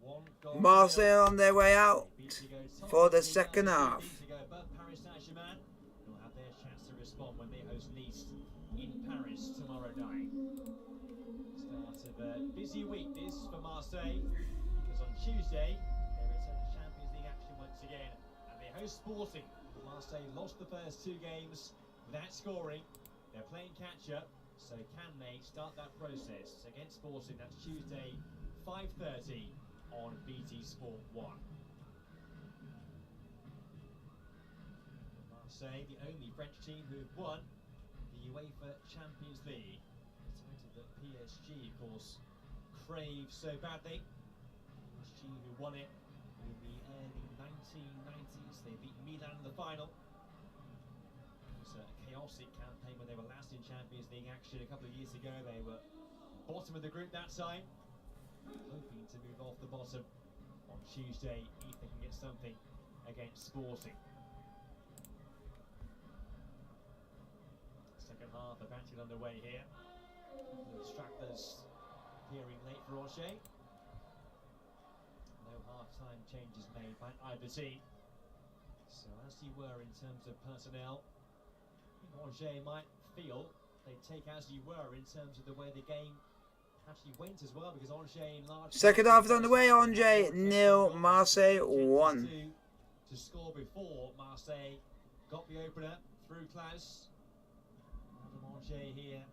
Speaker 2: 1 goal to
Speaker 1: Marseille on their way out
Speaker 2: nil. Beat to go top
Speaker 1: for
Speaker 2: of
Speaker 1: the
Speaker 2: Ligue
Speaker 1: second
Speaker 2: 1,
Speaker 1: half.
Speaker 2: beat to go above Paris Saint-Germain. They'll have their chance to respond when they host Nice in Paris tomorrow night. Start of a busy week this for Marseille, because on Tuesday they return to Champions League action once again, and they host Sporting. Marseille lost the first 2 games without scoring. They're playing catch-up, so can they start that process against Sporting? That's Tuesday, 5:30 on BT Sport 1. Marseille, the only French team who've won the UEFA Champions League, a title that PSG, of course, crave so badly. PSG who won it in the early 1990s. They beat Milan in the final. It was a chaotic campaign when they were last in Champions League action a couple of years ago. They were bottom of the group that time, hoping to move off the bottom on Tuesday if they can get something against Sporting. Second half about to get underway here. The stragglers appearing late for Rocher. No half-time changes made by either team. So as you were in terms of personnel, Roger might feel they take as you were in terms of the way the game actually went as well, because Angers in large
Speaker 1: Second half is underway. Angers 0, Marseille 1.
Speaker 2: To score before Marseille got the opener through Klaus. Angers here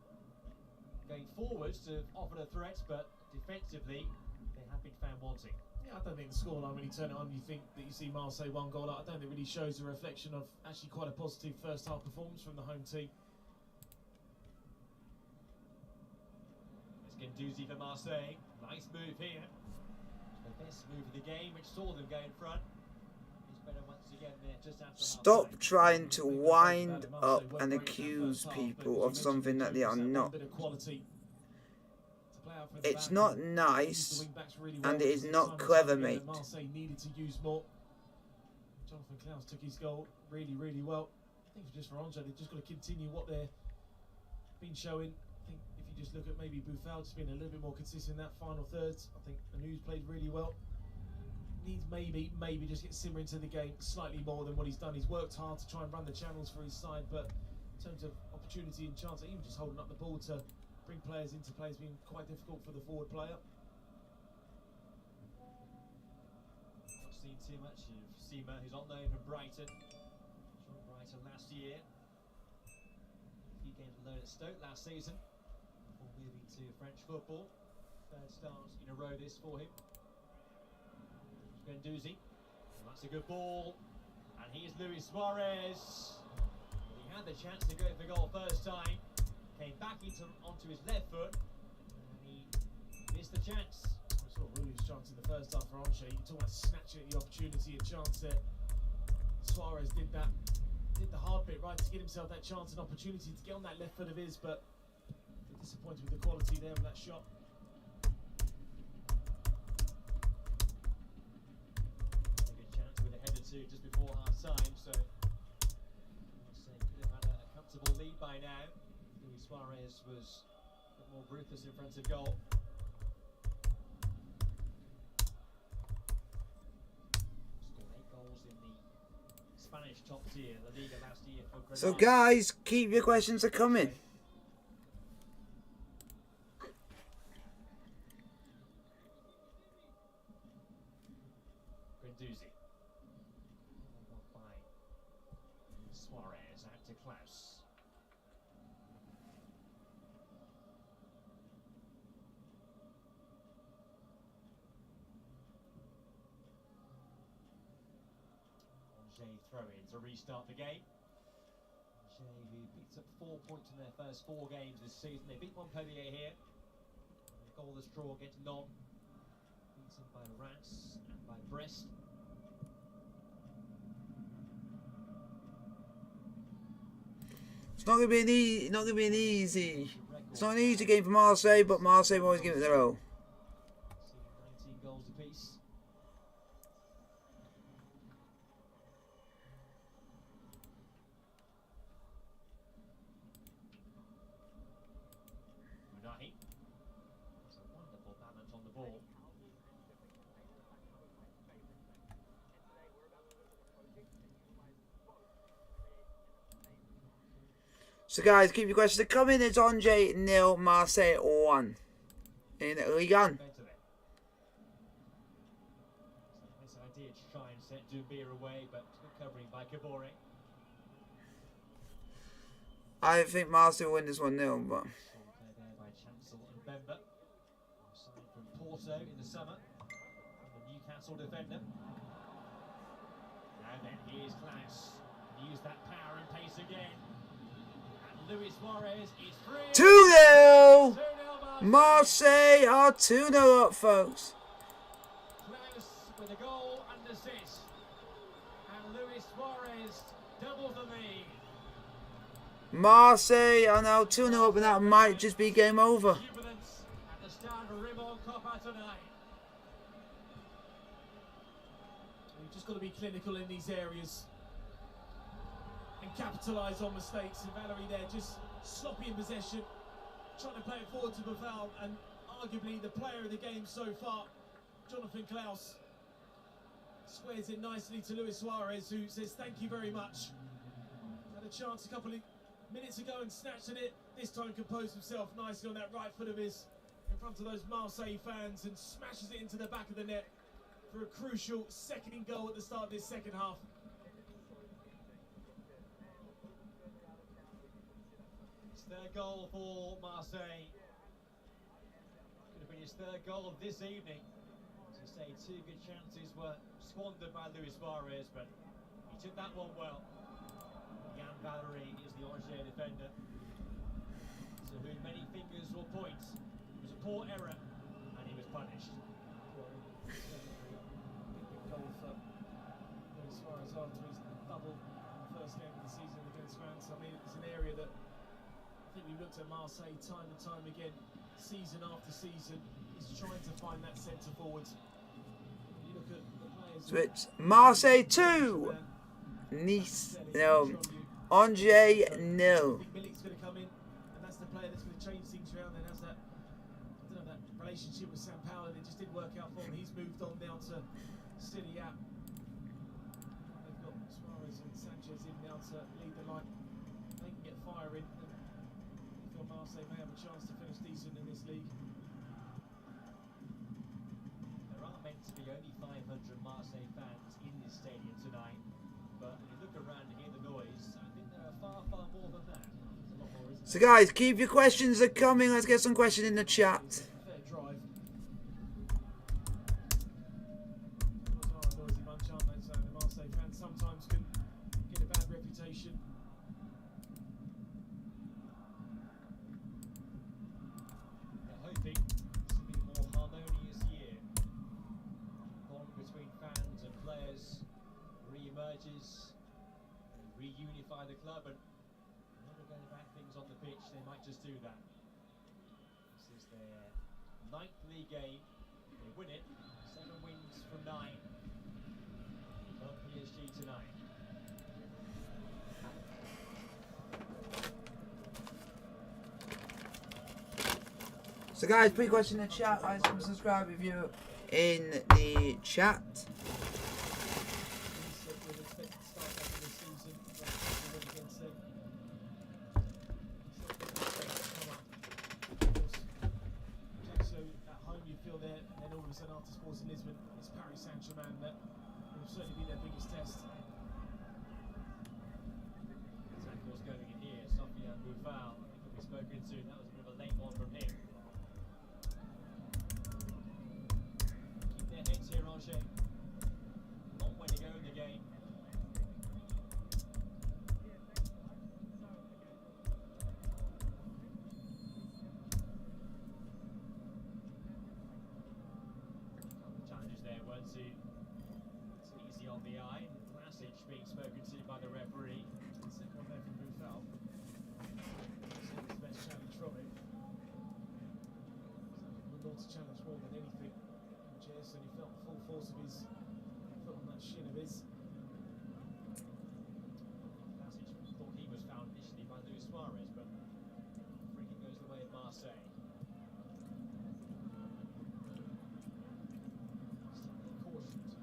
Speaker 2: going forwards to offer a threat, but defensively they have been found wanting.
Speaker 3: Yeah, I don't think the scoreline, when you turn it on, you think that you see Marseille 1 goal. I don't think it really shows a reflection of actually quite a positive first half performance from the home team.
Speaker 2: It's Guendouzi for Marseille. Nice move here. The best move of the game, which saw them go in front. He's better once again there just after
Speaker 1: Stop
Speaker 2: half-time.
Speaker 1: trying to wind up and accuse people of something that they are not. It's not nice, and it is not clever, mate.
Speaker 3: Marseille needed to use more. Jonathan Klaus took his goal really well. I think just for Angers, they've just got to continue what they've been showing. I think if you just look at maybe Buffal, just being a little bit more consistent in that final third. I think Anu's played really well. Needs maybe just get Simmer into the game slightly more than what he's done. He's worked hard to try and run the channels for his side, but in terms of opportunity and chance, even just holding up the ball to bring players into play has been quite difficult for the forward player.
Speaker 2: Not seen too much of Simmer, who's on loan from Brighton. Joined Brighton last year. A few games alone at Stoke last season before moving to French football. 3rd start in a row this for him. Guendouzi. Well, that's a good ball. And here's Luis Suarez. He had the chance to go for goal first time. Came back onto his left foot. And he missed the chance.
Speaker 3: We saw Ruli's chance in the first half for Angers. You talk about snatching at the opportunity and chance there. Suarez did that. Did the hard bit right to get himself that chance and opportunity to get on that left foot of his, but disappointed with the quality there with that shot.
Speaker 2: Just before half time, so Marseille could have had a comfortable lead by now. Luis Suarez was a bit more ruthless in front of goal. Scored 8 goals in the Spanish top tier, La Liga last year for Granada.
Speaker 1: So guys, keep your questions coming.
Speaker 2: Guendouzi. By Suarez out to Klaus. Angers throw in to restart the game. Angers, who picked up 4 points in their first 4 games this season. They beat Montpellier here. A goalless draw against Nantes. Beaten by Reims and by Brest.
Speaker 1: It's not gonna be an easy. It's not an easy game for Marseille, but Marseille always give it their all.
Speaker 2: 19 goals apiece. Unahi. It's a wonderful balance on the ball.
Speaker 1: So guys, keep your questions coming. It's Angers 0, Marseille 1 in Ligue 1.
Speaker 2: This idea to try and set Doumbia away, but recovering by Kabore.
Speaker 1: I think Marseille will win this 1-0, but...
Speaker 2: Played there by Chancel and Bemba. Signed from Porto in the summer. The Newcastle defender. Now then, here's Klaus. Use that power and pace again. And Luis Suarez is free.
Speaker 1: 2-0!
Speaker 2: 2-0
Speaker 1: Marseille are 2-0 up, folks.
Speaker 2: Klaus with a goal and assist. And Luis Suarez doubles the lead.
Speaker 1: Marseille are now 2-0 up, and that might just be game over.
Speaker 2: Jubilance at the start of Ribbon Copa tonight.
Speaker 3: You've just got to be clinical in these areas and capitalise on mistakes. And Valerie there just sloppy in possession, trying to play it forward to Buffal, and arguably the player of the game so far, Jonathan Klaus, squares it nicely to Luis Suarez, who says thank you very much. Had a chance a couple of minutes ago and snatched at it. This time composed himself nicely on that right foot of his in front of those Marseille fans and smashes it into the back of the net for a crucial second goal at the start of this second half.
Speaker 2: It's their goal for Marseille. Could have been his third goal of this evening. As you say, two good chances were squandered by Luis Suarez, but he took that one well. Jan Valery is the Angers defender, to whom many fingers will point. It was a poor error, and he was punished.
Speaker 3: Big goal for Luis Suarez after his double in the first game of the season against France. I mean, it's an area that I think we've looked at Marseille time and time again, season after season, is trying to find that centre forward. You look at the players.
Speaker 1: So it's Marseille 2, Nice 0, Angers 0.
Speaker 3: Milik's going to come in, and that's the player that's going to change things around. And has that, I don't know, that relationship with San Paulo that just didn't work out for him. He's moved on down to City App. They've got Suarez and Sanchez in now to lead the line. They can get fire in, and I feel Marseille may have a chance to finish decent in this league.
Speaker 2: There are meant to be only 500 Marseille fans in this stadium tonight, but when you look around and hear the noise, I think there are far, far more than that. There's a lot more, isn't
Speaker 1: So guys, keep your questions coming. Let's get some questions in the chat.
Speaker 3: Fair drive. Those are a noisy bunch, aren't they? So the Marseille fans sometimes can get a bad reputation.
Speaker 2: They're hoping this will be a more harmonious year. Bond between fans and players re-emerges, reunify the club, and never going to back things on the pitch. They might just do that. This is their 9th league game. They win it, 7 wins from 9. Above PSG tonight.
Speaker 1: So guys, put your question in the chat. Like, subscribe if you're in the chat.
Speaker 3: After Sports in Lisbon, it's Paris Saint-Germain that will certainly be their biggest test.
Speaker 2: Attack was going in here. Sofiane Boufal, I think we've spoken to. That was a bit of a late one from him. Keep their heads here, Angers. Long way to go in the game. Challenges there weren't too easy on the eye. Vlasic being spoken to by the referee.
Speaker 3: Second one there from Buffal. His best challenge from him. Would want to challenge more than anything. Jason, he felt the full force of his foot on that shin of his.
Speaker 2: Vlasic thought he was found initially by Luis Suarez, but free kick goes the way of Marseille. Cautioned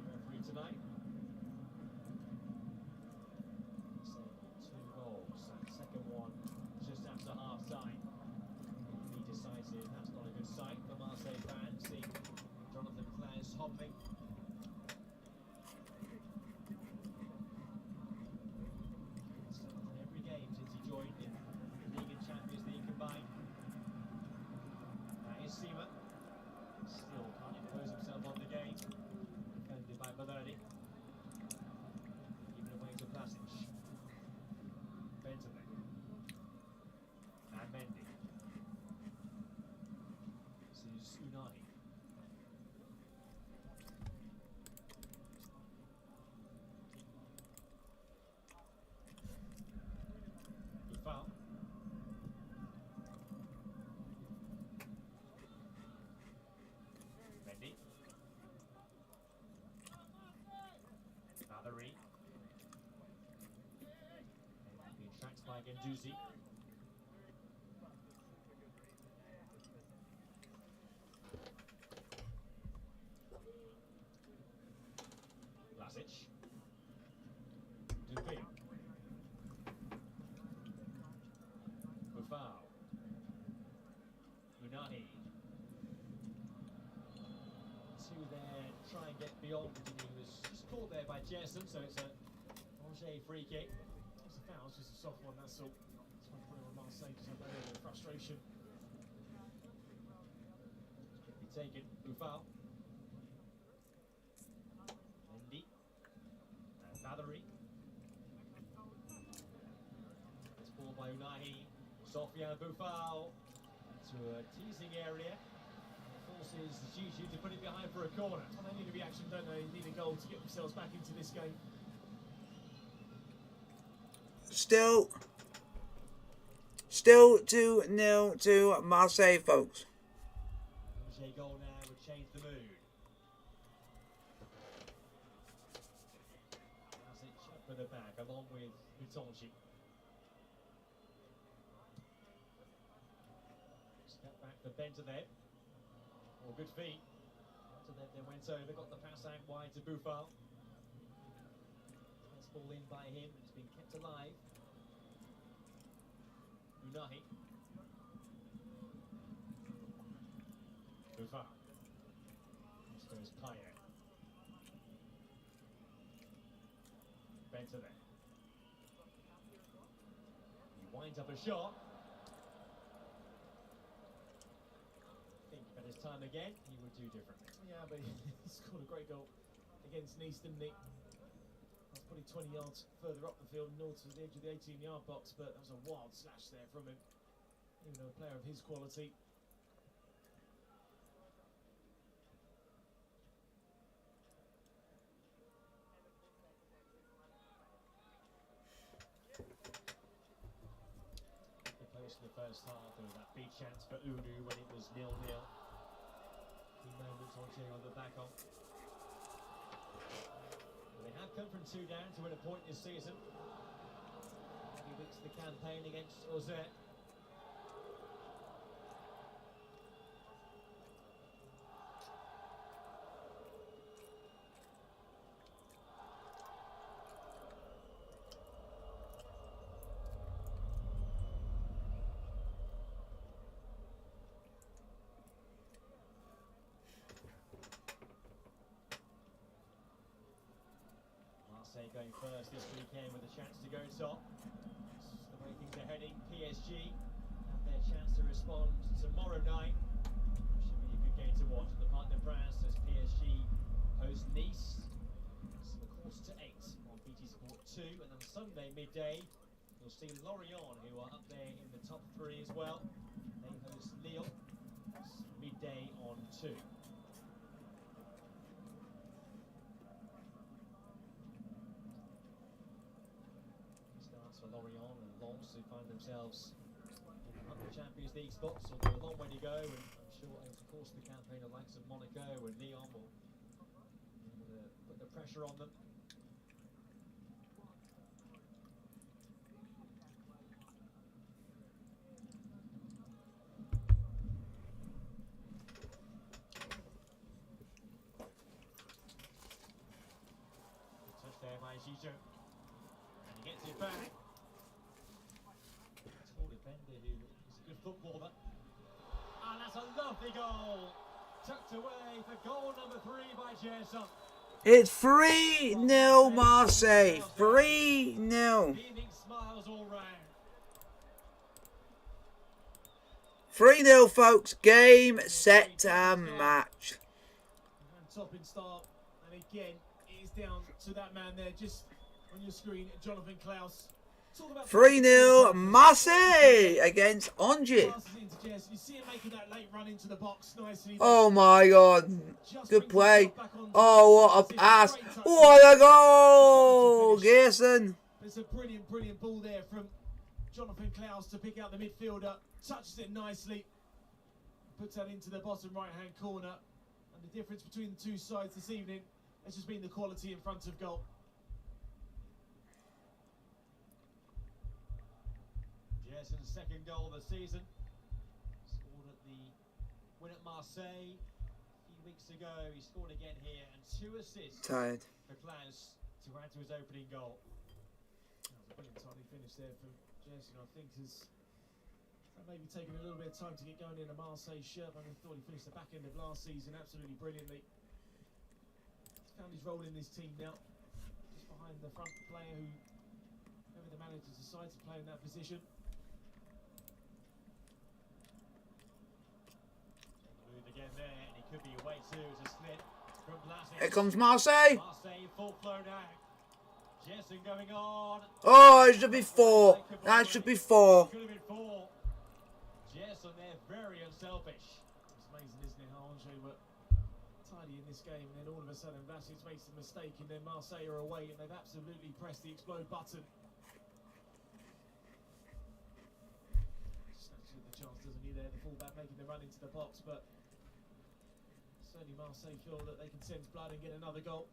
Speaker 2: by Genduzi. Lasic. Dupin. Buffal. Unahi. Two there, try and get beyond, and he was just caught there by Gerson, so it's a Angers free kick.
Speaker 3: It's a foul, it's just a soft one, that's all. That's why I put it on Marseille, just have a little bit of frustration.
Speaker 2: Could be taken. Buffal. Mendy. And Valerie. It's ball by Unahi. Sofiane Buffal to a teasing area. Forces Juju to put it behind for a corner.
Speaker 3: Well, they need a reaction, don't they? They need a goal to get themselves back into this game.
Speaker 1: Still 2-0 to Marseille, folks.
Speaker 2: Angers goal now would change the mood. Lasic up for the back along with Utonji. Step back for Bentedev. All good feet. Bentedev then went over, got the pass out wide to Buffal. Nice ball in by him, it's been kept alive. Unahi. Buffal. This goes Payet. Bentedev. He winds up a shot. At his time again, he would do differently.
Speaker 3: Yeah, but he scored a great goal against Nice, didn't he? That's probably 20 yards further up the field, north to the edge of the 18-yard box, but that was a wild slash there from him. Even though a player of his quality.
Speaker 2: Close in the first half, there was that big chance for Unu when it was 0-0. Key moments on the back on. They have come from 2 down to win a point this season. He weeks the campaign against Auxerre. Marseille going first this weekend with a chance to go top. That's the way things are heading. PSG have their chance to respond tomorrow night. Should be a good game to watch at the Parc des Princes as PSG host Nice. It's a 7:45 on BT Sport 2, and on Sunday midday you'll see Lorient, who are up there in the top 3 as well. They host Lille. It's midday on 2. For Lorient and Lens, who find themselves in the Champions League spots, although a long way to go, and I'm sure over the course of the campaign the likes of Monaco and Lyon will put the pressure on them. Good touch there by Juju, and he gets it back. Defender who is a good footballer. And that's a lovely goal. Tucked away for goal number 3 by Gerson.
Speaker 1: It's 3-0 Marseille. 3-0.
Speaker 2: Beaming smiles all round.
Speaker 1: 3-0, folks. Game, set, and match.
Speaker 3: And top in start, and again, it is down to that man there, just on your screen, Jonathan Klaus.
Speaker 1: 3-0 Marseille against Angers. Oh my god. Good play. Oh, what a pass. What a goal. Gerson.
Speaker 3: It's a brilliant ball there from Jonathan Klaus to pick out the midfielder. Touches it nicely. Puts that into the bottom right-hand corner. And the difference between the two sides this evening has just been the quality in front of goal.
Speaker 2: Jason's second goal of the season. Scored at the win at Marseille a few weeks ago. He scored again here, and 2 assists
Speaker 1: Tired.
Speaker 2: for Klaus to add to his opening goal.
Speaker 3: That was a brilliant timely finish there from Jason. I think has maybe taken a little bit of time to get going in a Marseille shirt. I thought he finished the back end of last season absolutely brilliantly. He's found his role in this team now, just behind the front player whoever the manager decides to play in that position.
Speaker 2: Move again there, and he could be away too. It's a slip from Blasic.
Speaker 1: Here comes Marseille.
Speaker 2: Marseille full flow now. Jason going on.
Speaker 1: Oh, it should be 4. That should be 4.
Speaker 2: Could have been 4. Jason there, very unselfish.
Speaker 3: It's amazing, isn't it, how Angers were tidy in this game, and then all of a sudden Blasic makes a mistake, and then Marseille are away, and they've absolutely pressed the explode button. Snatches at the chance, doesn't he, there, the fullback making the run into the box, but certainly Marseille feel that they can sense blood and get another goal.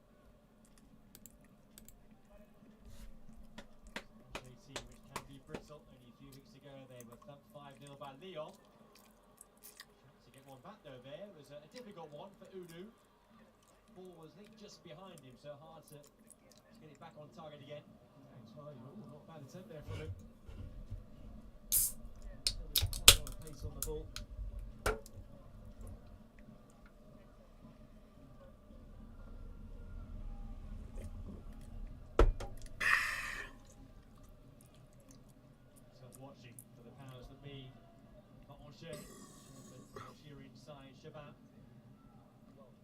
Speaker 2: Angers team which can be brittle. Only a few weeks ago they were thumped 5-0 by Lyon. Chance to get one back though there. It was a difficult one for Udu. Ball was linked just behind him, so hard to get it back on target again.
Speaker 3: Thanks, well, not a bad attempt there from him. Quite a lot of pace on the ball.
Speaker 2: Watching for the powers that be for Angers. Algerian side, Shaban. Going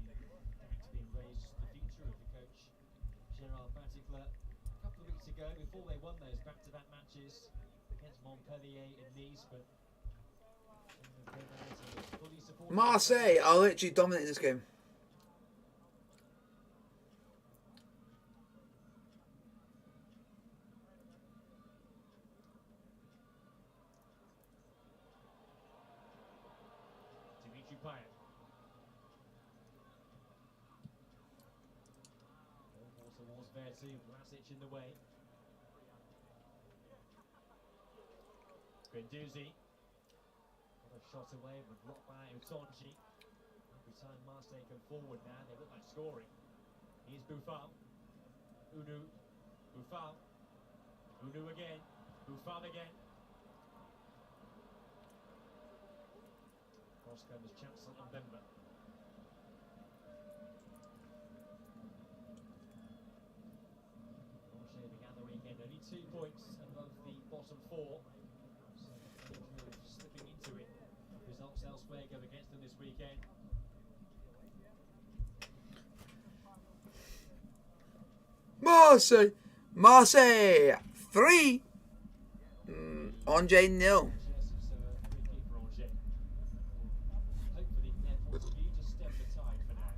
Speaker 2: to be raised the future of the coach, Gerard Baticler. A couple of weeks ago, before they won those back-to-back matches against Montpellier and Nice, but fully supported.
Speaker 1: Marseille are literally dominating this game.
Speaker 2: Towards Vertu, Blasic in the way. Guendouzi got a shot away, but blocked by Utonji. Every time Marseille come forward now, they look like scoring. Here's Buffon. Udu. Buffon. Udu again. Buffon again. Cross comes Chancellor and Bemba. Only 2 points above the bottom 4. So slipping into it. Results elsewhere go against them this weekend.
Speaker 1: Marseille. Marseille 3. Angers 0.
Speaker 2: Hopefully, from their point of view, just stem the tide for now.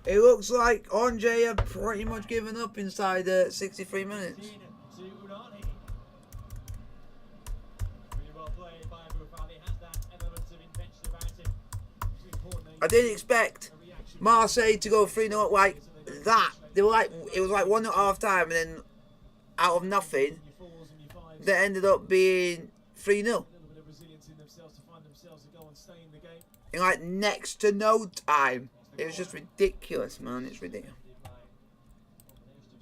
Speaker 1: It looks like Angers have pretty much given up inside 63 minutes.
Speaker 2: To Unani. Really well played by Buffon. He has that element of invention about him. It's important.
Speaker 1: I didn't expect Marseille to go 3-0 like that. They were like, it was like 1-0 at half time, and then out of nothing, they ended up being 3-0.
Speaker 3: A little bit of resilience in themselves to find themselves to go and stay in the game.
Speaker 1: In like next to no time. It was just ridiculous, man. It's ridiculous.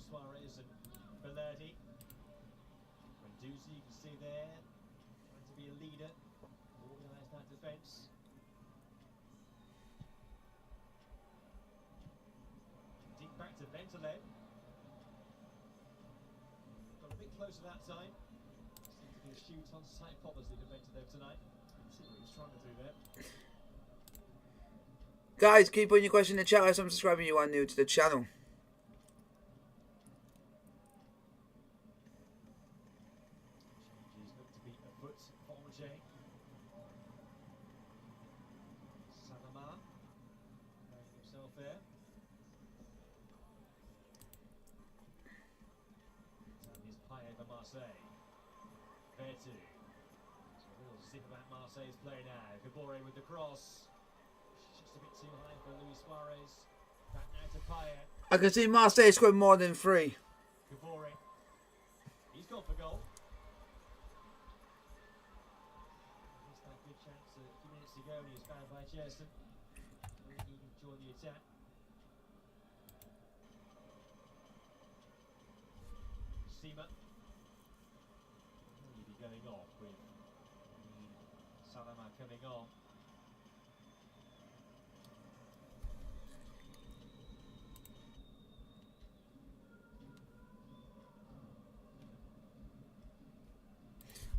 Speaker 2: Suarez and Bellardi. Guendouzi, you can see there, trying to be a leader, organise that defence. Deep back to Bentaleb. Got a bit closer that time. Seemed to be a shoot on sight opposite of Bentaleb tonight.
Speaker 3: See what he was trying to do there.
Speaker 1: Guys, keep putting your question in the chat as I'm subscribing you are new to the channel.
Speaker 2: Changes look to be afoot for Angers. Salama playing himself there. And his pie over Marseille. Vertu. It's a real zip about Marseille's play now. Gabore with the cross. Just a bit too high for Luis Suarez. Back now to Payet.
Speaker 1: I can see Marseille scored more than 3.
Speaker 2: Gabore. He's gone for goal. Missed that good chance a few minutes ago when he was fouled by Jerson. He joined the attack. Seema. Will he be going off with Salama coming on?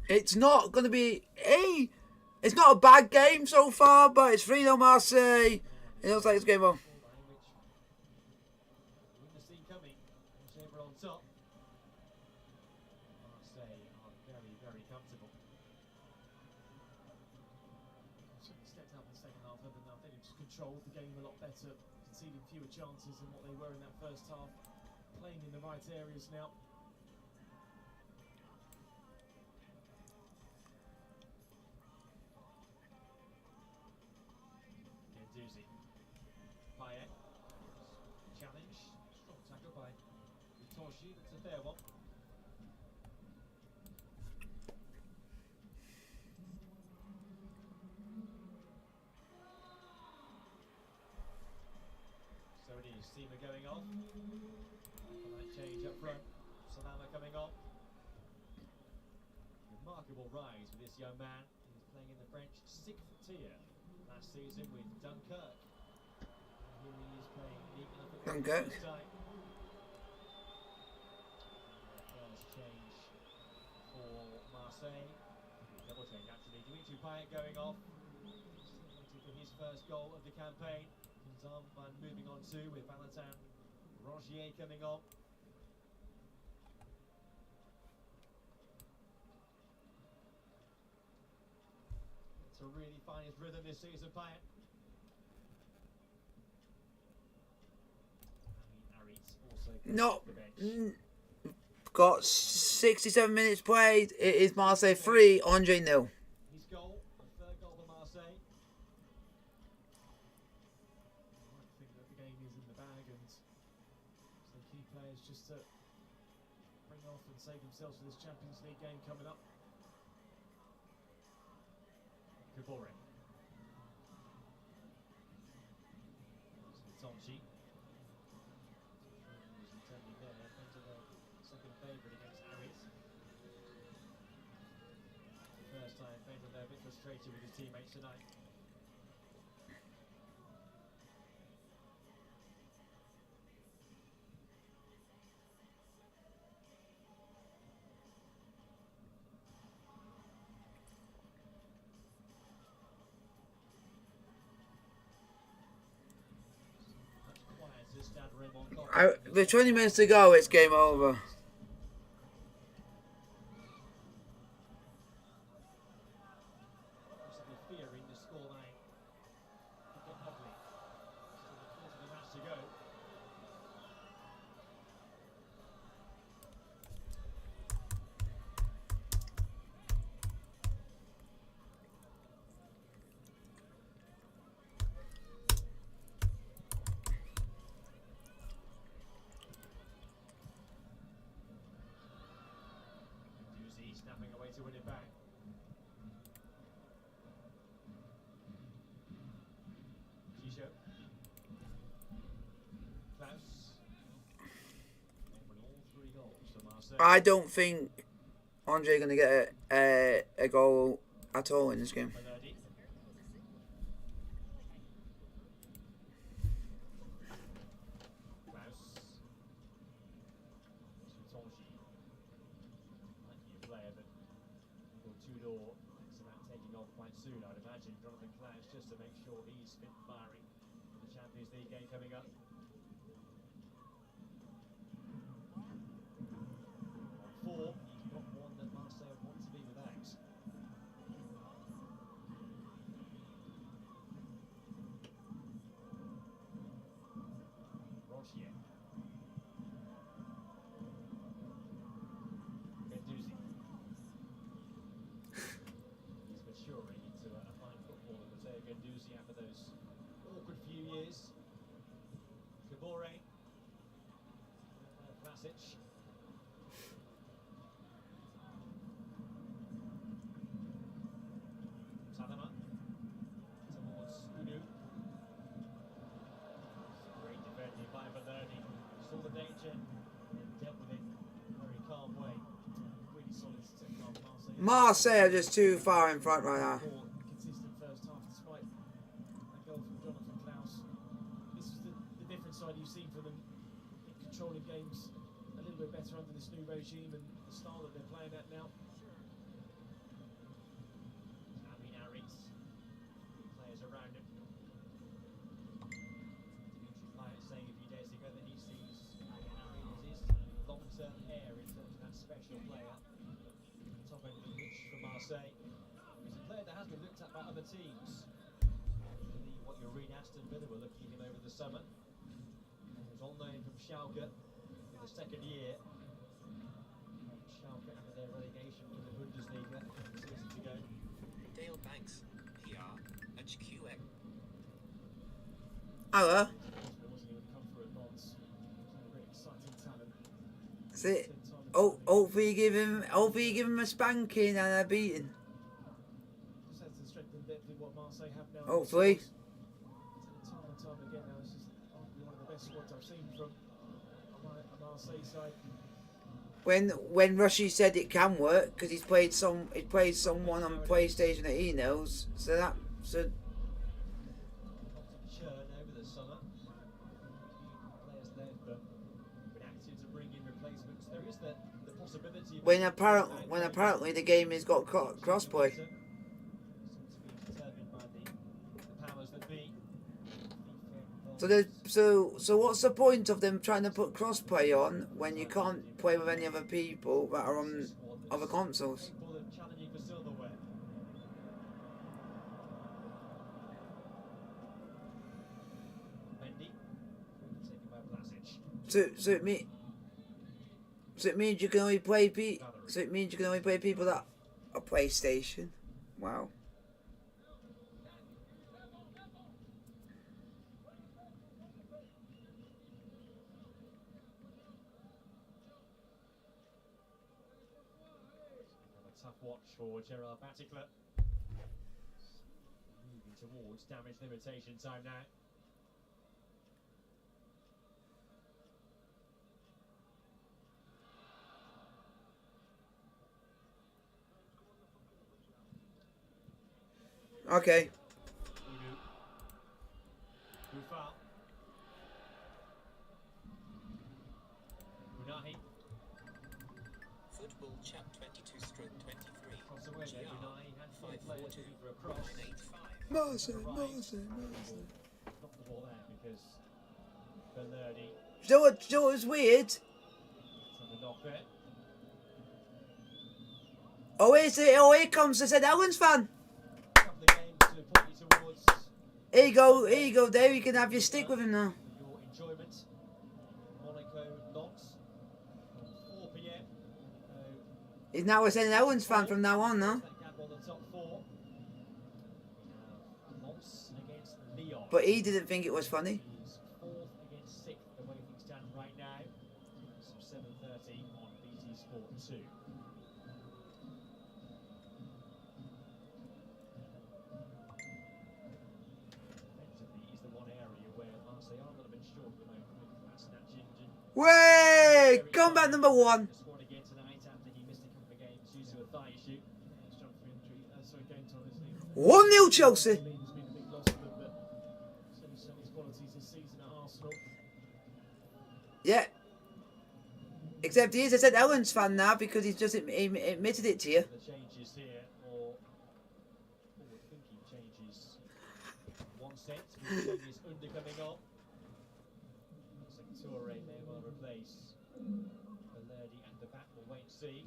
Speaker 1: It's not going to be it's not a bad game so far, but it's 3-0 Marseille. It looks like it's game on.
Speaker 2: Wouldn't have seen coming. Shaver on top. Marseille are very, very comfortable.
Speaker 3: Certainly stepped up in the second half, haven't they? I think they've just controlled the game a lot better, conceding fewer chances than what they were in that first half. Playing in the right areas now.
Speaker 2: Gendouzi. Payet. Challenge. Strong tackle by Torshi. That's a fair one. So it is. Seema going on. For that change up front. Salama coming on. Remarkable rise for this young man. He's playing in the French 6th tier last season with Dunkirk. And here he is playing Ligue for the
Speaker 1: Dunkirk.
Speaker 2: first time. First change for Marseille. Double change actually. Dimitri Payet going off. Waiting for his first goal of the campaign. Comes on and moving on too with Valentin Rongier coming on. To really find his rhythm this season, Payet. Aritz also
Speaker 1: No.
Speaker 2: the bench.
Speaker 1: Got 67 minutes played. It is Marseille 3, Andre 0.
Speaker 2: His goal, the third goal for Marseille.
Speaker 3: I think that the game is in the bag, and some key players just to bring off and save themselves for this Champions League game coming up.
Speaker 2: Gabore. Tonchi. Was intending there, into the second favourite against Aritz. First time Fender there, a bit frustrated with his teammates tonight. Much quieter Stade Raymond.
Speaker 1: With 20 minutes to go, it's game over.
Speaker 2: Possibly fearing the scoreline could get ugly. Still a quarter of the match to go. Gendouzi snapping away to win it back. Gisho. Klaus. Offering all 3 goals for Marseille.
Speaker 1: I don't think Andre going to get a goal at all in this game.
Speaker 2: Benerdi. Klaus. Tonchi. Might be a player that Tudor thinks about taking on quite soon, I'd imagine. Jonathan Klaus, just to make sure he's fit and firing for the Champions League game coming up. On 4, he's got one that Marseille want to be without. Rongier. Gendouzi. He's maturing into a fine footballer, Matteo Gendouzi, after those pitch. Salama towards Udu. Great defending by Valverde. Saw the danger and dealt with it in a very calm way. Really solid second half.
Speaker 1: Marseille are just too far in front right now.
Speaker 3: Consistent first half despite a goal from Jonathan Klaus. This is the different side you've seen from them in controlling games a little bit better under this new regime and the style that they're playing at now.
Speaker 2: Amin Aris, players around him. Dimitri Payet saying a few days ago that he sees Amin Aris as his long-term heir in terms of that special player. Top end of the pitch for Marseille. He's a player that has been looked at by other teams. I believe what you're reading, Aston Villa were looking at him over the summer. He was on loan from Schalke in the second year. Schalke after their relegation to the Bundesliga seasons ago.
Speaker 4: Dale Banks, PR, HQM.
Speaker 1: Hello.
Speaker 3: Wasn't even come for a nonce. A very exciting talent.
Speaker 1: That's it. Oh, hopefully you give him a spanking and a beating.
Speaker 3: Just has to strengthen depth in what Marseille have now.
Speaker 1: Hopefully.
Speaker 3: Time and time again now, this is arguably one of the best squads I've seen from a Marseille side.
Speaker 1: When Rushy said it can work because he's played someone on PlayStation that he knows, so
Speaker 2: Churn over the summer. Players there but been active to bring in replacements. There is the possibility of
Speaker 1: when apparently the game has got crossplay.
Speaker 2: Seems to be determined by the powers that be.
Speaker 1: So what's the point of them trying to put crossplay on when you can't play with any other people that are on other consoles?
Speaker 2: People that are challenging for silverware. Mendy, taken by Vlasic.
Speaker 1: So it means you can only play people that are PlayStation. Wow.
Speaker 2: A tough watch for Gerard Batticler. Moving towards damage limitation time now.
Speaker 1: Okay.
Speaker 2: Udu. Buffal. Unahi.
Speaker 4: Football Chat 22/23.
Speaker 2: Cross away there. Unahi had five players looking for a cross.
Speaker 4: 985.
Speaker 1: Marseille.
Speaker 2: Got the ball there because Valverde
Speaker 1: Do you know what was weird?
Speaker 2: to the knock there.
Speaker 1: Oh, here comes the St. Helens fan.
Speaker 2: Couple of games to point you towards
Speaker 1: Here you go, Dave. You can have your stick with him now.
Speaker 2: your enjoyment. Monaco Nantes from 4 p.m.
Speaker 1: He's now a St. Helens fan from now on, no?
Speaker 2: That gap on the top four. Nantes against Lyon.
Speaker 1: But he didn't think it was funny.
Speaker 2: He's fourth against sixth, the way things stand right now. So 7:30 on BT Sport 2. Defensively is the one area where Marseille are a little bit short at the moment with that snatch engine.
Speaker 1: Way! Combat number 1.
Speaker 2: The squad again tonight after he missed a couple of games due to a thigh issue.
Speaker 3: Struggled for injury. Game time, isn't he?
Speaker 1: 1-0 Chelsea.
Speaker 3: There's been a big loss for them, but certainly shown his qualities this season at Arsenal.
Speaker 1: Yeah. Except he is a St. Helens fan now because he's just admitted it to you.
Speaker 2: The changes here, or forward-thinking changes. 1 set, with changes under coming on. Looks like Toure may well replace Valverde at the back. We'll wait and see.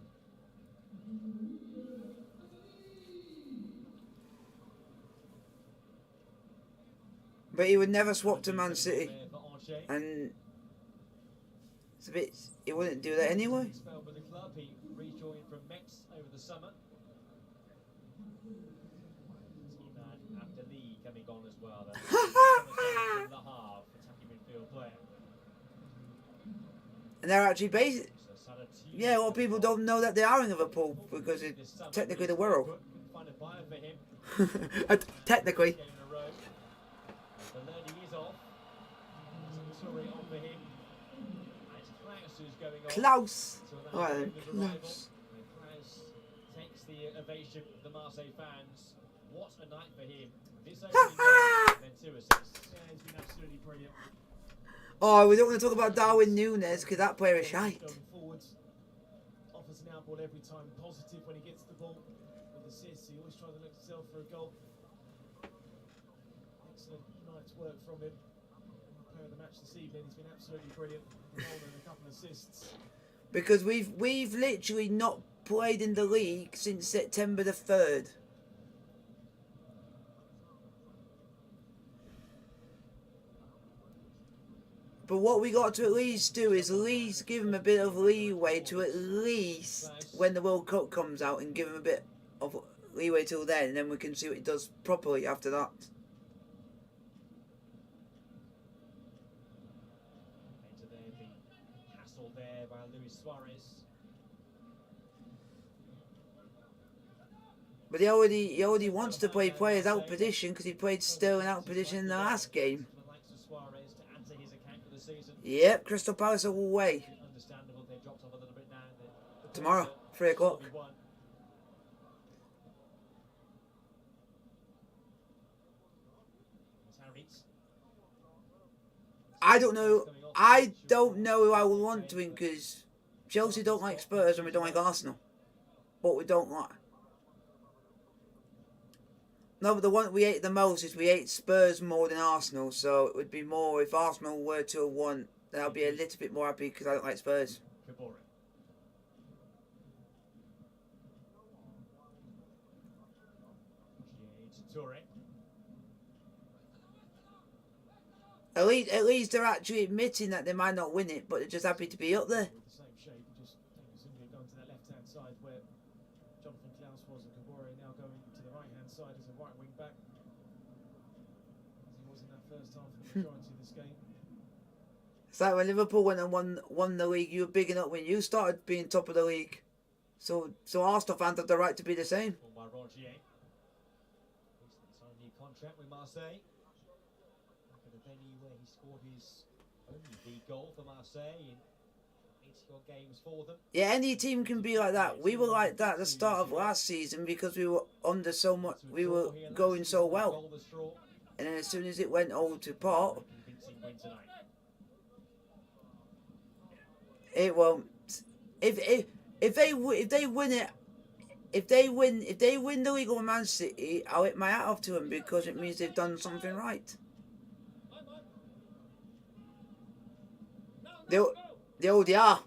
Speaker 1: But he would never swap to Man City.
Speaker 2: There for Angers.
Speaker 1: And it's a bit... He wouldn't do that anyway.
Speaker 2: Spelled with the club. He rejoined from Metz over the summer. Team after Ligue coming on as well. The half attacking midfield player.
Speaker 1: And they're actually based.
Speaker 2: So Salah team
Speaker 1: Yeah, a lot of people don't know that they are in Liverpool because
Speaker 2: this
Speaker 1: it's
Speaker 2: summer
Speaker 1: technically the
Speaker 2: is
Speaker 1: world.
Speaker 2: good. Couldn't find a buyer for him.
Speaker 1: Technically.
Speaker 2: Game in a row. The learning is off. Toure on for him. And it's Klaus who's going on.
Speaker 1: Klaus.
Speaker 2: So that
Speaker 1: Alright
Speaker 2: was
Speaker 1: then,
Speaker 2: arrival.
Speaker 1: Klaus.
Speaker 2: And Klaus takes the ovation of the Marseille fans. What a night for him. This opening game, then 2 assists.
Speaker 3: Yeah, he's been absolutely brilliant.
Speaker 1: Oh, we don't want to talk about Darwin Núñez because that player is shite.
Speaker 3: Going forwards, offers an outball every time, positive when he gets the ball. With assists, he always tries to look himself for a goal. Excellent night's work from him. Player of the match this evening, he's been absolutely brilliant. A goal and a couple of assists.
Speaker 1: Because we've literally not played in the league since September the 3rd. But what we got to at least do is at least give him a bit of leeway to at least when the World Cup comes out and give him a bit of leeway till then, and then we can see what he does properly after that.
Speaker 2: Into there, the hassle there by Luis Suarez.
Speaker 1: But he already wants to play players out of position because he played Sterling out of position in the last game.
Speaker 2: The likes of Suarez to add to his account for the season.
Speaker 1: Yep, Crystal Palace away
Speaker 2: Understandable, they've dropped off a little bit now.
Speaker 1: tomorrow, 3 o'clock. I don't know who I would want to win because Chelsea don't like Spurs and we don't like Arsenal. But we don't like. No, but the one we hate the most is we hate Spurs more than Arsenal. So it would be more if Arsenal were to have won, then I'll be a little bit more happy because I don't like Spurs. At least they're actually admitting that they might not win it, but they're just happy to be up there.
Speaker 3: The same shape, just simply going to that left-hand side where Jonathan Klaus was, and Kabore now going to the right-hand side as a right wing back, as he was in that first half for the majority of this game.
Speaker 1: It's like when Liverpool went and won the league, you were big enough when you started being top of the league. So Arsenal fans have the right to be the same.
Speaker 2: By Rongier. He's signed a new contract with Marseille. Back at the venue where he scored his only league goal for Marseille in 80-odd games for them.
Speaker 1: Yeah, any team can be like that. We were like that at the start of last season because we were under so much, we were going so well. And then as soon as it went all to pot, it won't. If they win it, if they win the league over Man City, I'll hit my hat off to them because it means they've done something right. They already are.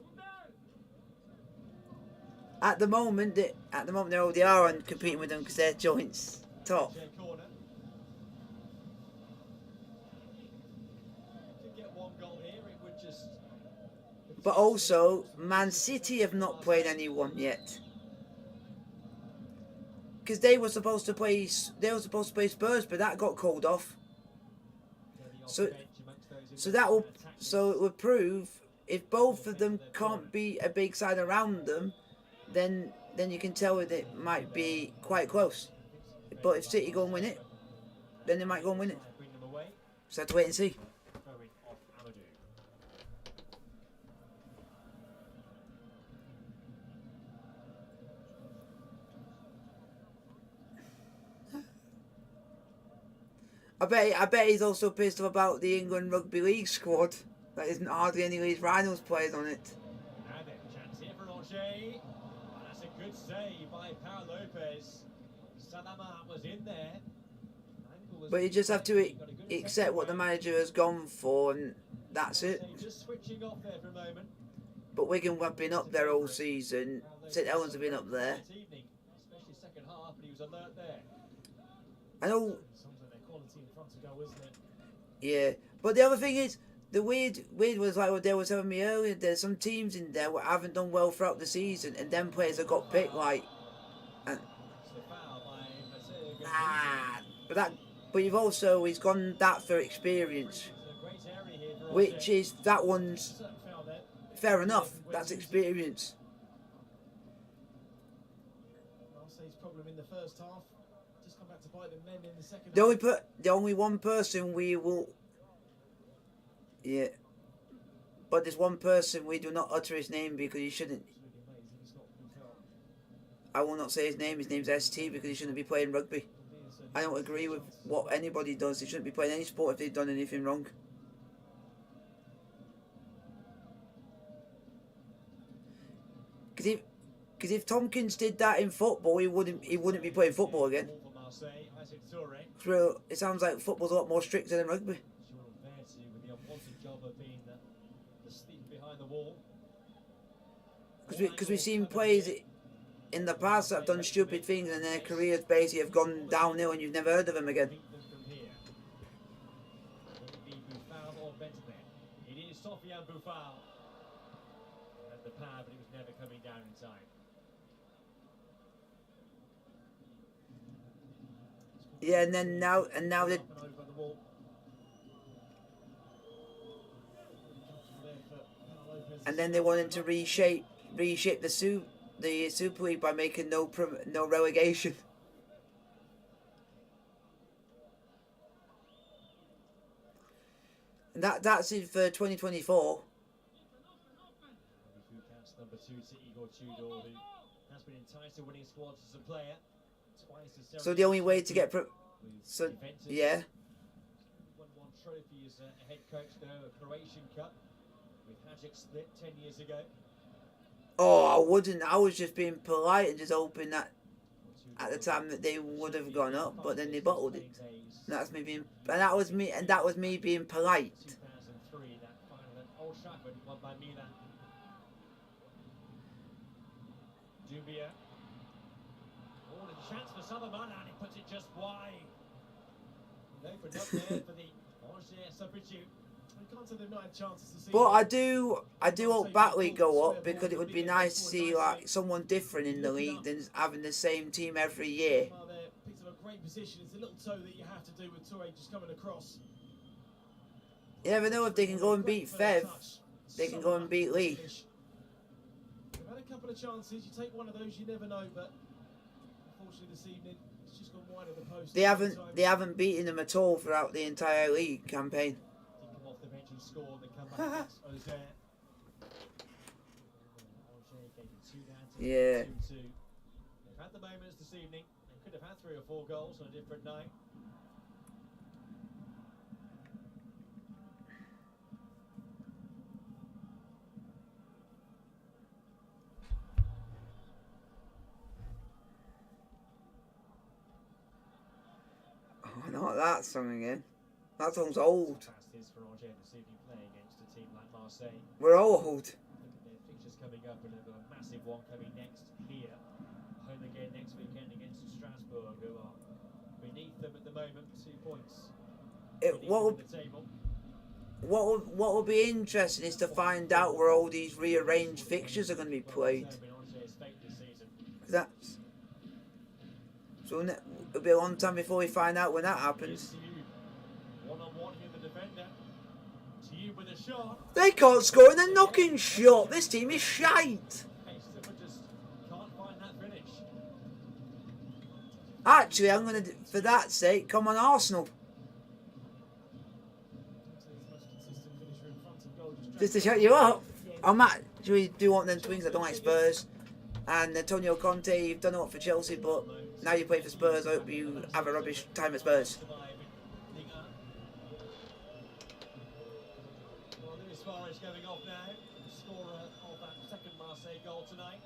Speaker 1: At the moment they already are and competing with them because they're joints top. But also, Man City have not played anyone yet. Because they were supposed to play Spurs, but that got called off. So it would prove if both of them can't beat a big side around them, then you can tell that it might be quite close. But if City go and win it, then they might go and win it. So have to wait and see. I bet he's also pissed off about the England Rugby League squad. There isn't hardly any of these Rhinos players on it.
Speaker 2: And a chance here for Roger. And that's a good save by Paul Lopez. Salama was in there.
Speaker 1: But you just have to accept what the manager has gone for, and that's it.
Speaker 2: Just switching off there for a moment.
Speaker 1: But Wigan have been up there all season. St Helens have been up there.
Speaker 2: Especially second half, but he was alert there.
Speaker 1: I know.
Speaker 3: Quality in front of goal, isn't it?
Speaker 1: Yeah, but the other thing is, the weird was like what they were telling me earlier. There's some teams in there that haven't done well throughout the season, and them players have got picked like. And, but he's gone that for experience, which is that one's fair enough. That's experience.
Speaker 3: Marseille's problem in the first half just come back to bite them then in the second
Speaker 1: The
Speaker 3: half.
Speaker 1: only one person we will, yeah, but there's one person we do not utter his name because he shouldn't.
Speaker 3: Absolutely amazing. It's not Buffal.
Speaker 1: I will not say his name. His name's ST because he shouldn't be playing rugby. I don't agree with what anybody does. They shouldn't be playing any sport if they've done anything wrong. Because if Tompkins did that in football, he wouldn't be playing football again. So it sounds like football's a lot more stricter than rugby. Because we've seen players in the past that have done stupid things and their careers basically have gone downhill and you've never heard of them again.
Speaker 2: It is Sofiane Boufal. Had the power, but he was never coming down in time.
Speaker 1: Yeah, and now they and then they wanted to reshape the Super League by making no relegation. And that's it for 2024.
Speaker 2: Number 2 to Igor Tudor, who has been enticed to winning squads as a player. Twice as
Speaker 1: So the only way to get yeah.
Speaker 2: Won one trophy as a head coach there, a Croatian Cup with Hajduk Split 10 years ago.
Speaker 1: Oh, I wouldn't. I was just being polite and just hoping that at the time that they would have gone up, but then they bottled it. And that's me being, and that was me being polite.
Speaker 2: 2003, that final at Old Trafford, won by Milan. Dubia. Oh, the chance for Sutherland, and he puts it just wide. It opened up there for the Angers substitute.
Speaker 3: We can't say they've not had chances to see.
Speaker 1: But I do hope Batley go up because it would be nice to see like someone different in the league than having the same team every year.
Speaker 3: Well, they're picked up a great position. It's a little toe that you have to do with Toure just coming across.
Speaker 1: You never know if they can go and beat Fev. They can go and beat Lee.
Speaker 3: They've had a couple of chances. You take one of those, you never know. But unfortunately, this evening it's just gone wide of the post.
Speaker 1: They haven't beaten them at all throughout the entire league campaign.
Speaker 2: Didn't come off the bench and scored. They come back against Auxerre. Angers getting 2 down to
Speaker 1: Yeah.
Speaker 2: 2-2. They've had the moments this evening. They could have had 3 or 4 goals on a different night.
Speaker 1: Oh, not that song again. That song's old.
Speaker 2: Fast is for Angers this evening, playing against a team like Marseille.
Speaker 1: We're old.
Speaker 2: Look at their fixtures coming up, and they've got a massive one coming next here. Home again next weekend against Strasbourg, who are beneath them at the moment, 2 points.
Speaker 1: What will be interesting is to find out where all these rearranged fixtures are going to be played. That's so. It'll be a long time before we find out when that happens.
Speaker 2: One-on-one here, the defender. To you with a shot.
Speaker 1: They can't score in a knocking shot. This team is shite.
Speaker 2: Just can't find that finish.
Speaker 1: Actually, I'm going to, for that sake, come on Arsenal. Just to shut you up. I'm actually do want them twins. I don't like Spurs. And Antonio Conte, you've done a lot for Chelsea, but now you play for Spurs. I hope you have a rubbish time at Spurs.
Speaker 2: Well, Luis Suarez going off now. Scorer of that second Marseille goal tonight.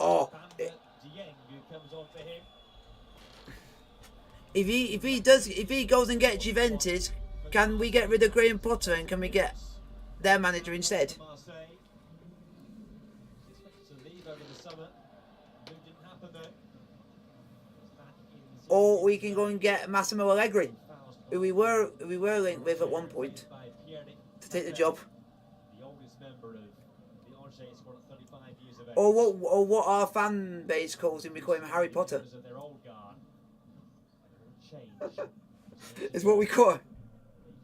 Speaker 1: Oh,
Speaker 2: Dieng, who comes on for him.
Speaker 1: if he goes and gets Juventus, can we get rid of Graham Potter and can we get their manager instead?
Speaker 2: Marseille. To leave over the summer. It didn't happen though.
Speaker 1: Or we can go and get Massimo Allegri, who we were linked with at one point to take the job.
Speaker 2: The oldest member of the Angers squad at 35 years of age.
Speaker 1: Or what our fan base calls him, we call him Harry Potter.
Speaker 2: Of their old guard. Change.
Speaker 1: It's what we call him.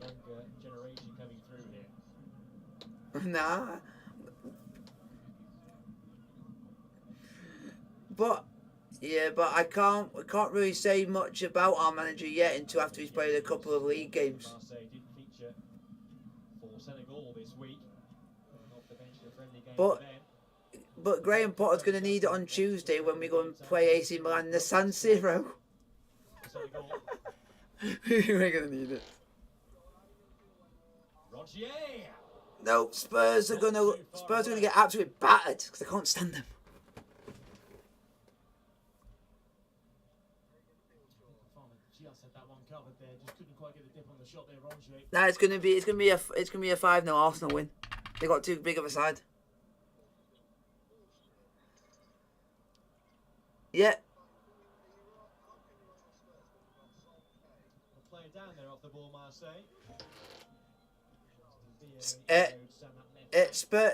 Speaker 2: The younger generation coming through here.
Speaker 1: Nah. But yeah, but I can't really say much about our manager yet until after he's played a couple of league games.
Speaker 2: Marseille didn't feature for Senegal this week. Off the bench in a friendly game
Speaker 1: But
Speaker 2: for them.
Speaker 1: but Graham Potter's going to need it on Tuesday when we go and play AC Milan in the San Siro.
Speaker 2: Senegal.
Speaker 1: We're going to need it.
Speaker 2: Rongier.
Speaker 1: No, Spurs are going to get absolutely battered because I can't stand them.
Speaker 3: Just had that one covered there, just couldn't quite get the dip on the shot there, Rongier.
Speaker 1: Nah, it's gonna be a 5-0 Arsenal win. They got too big of a side. Yeah.
Speaker 2: Playing down there off the ball, Marseille.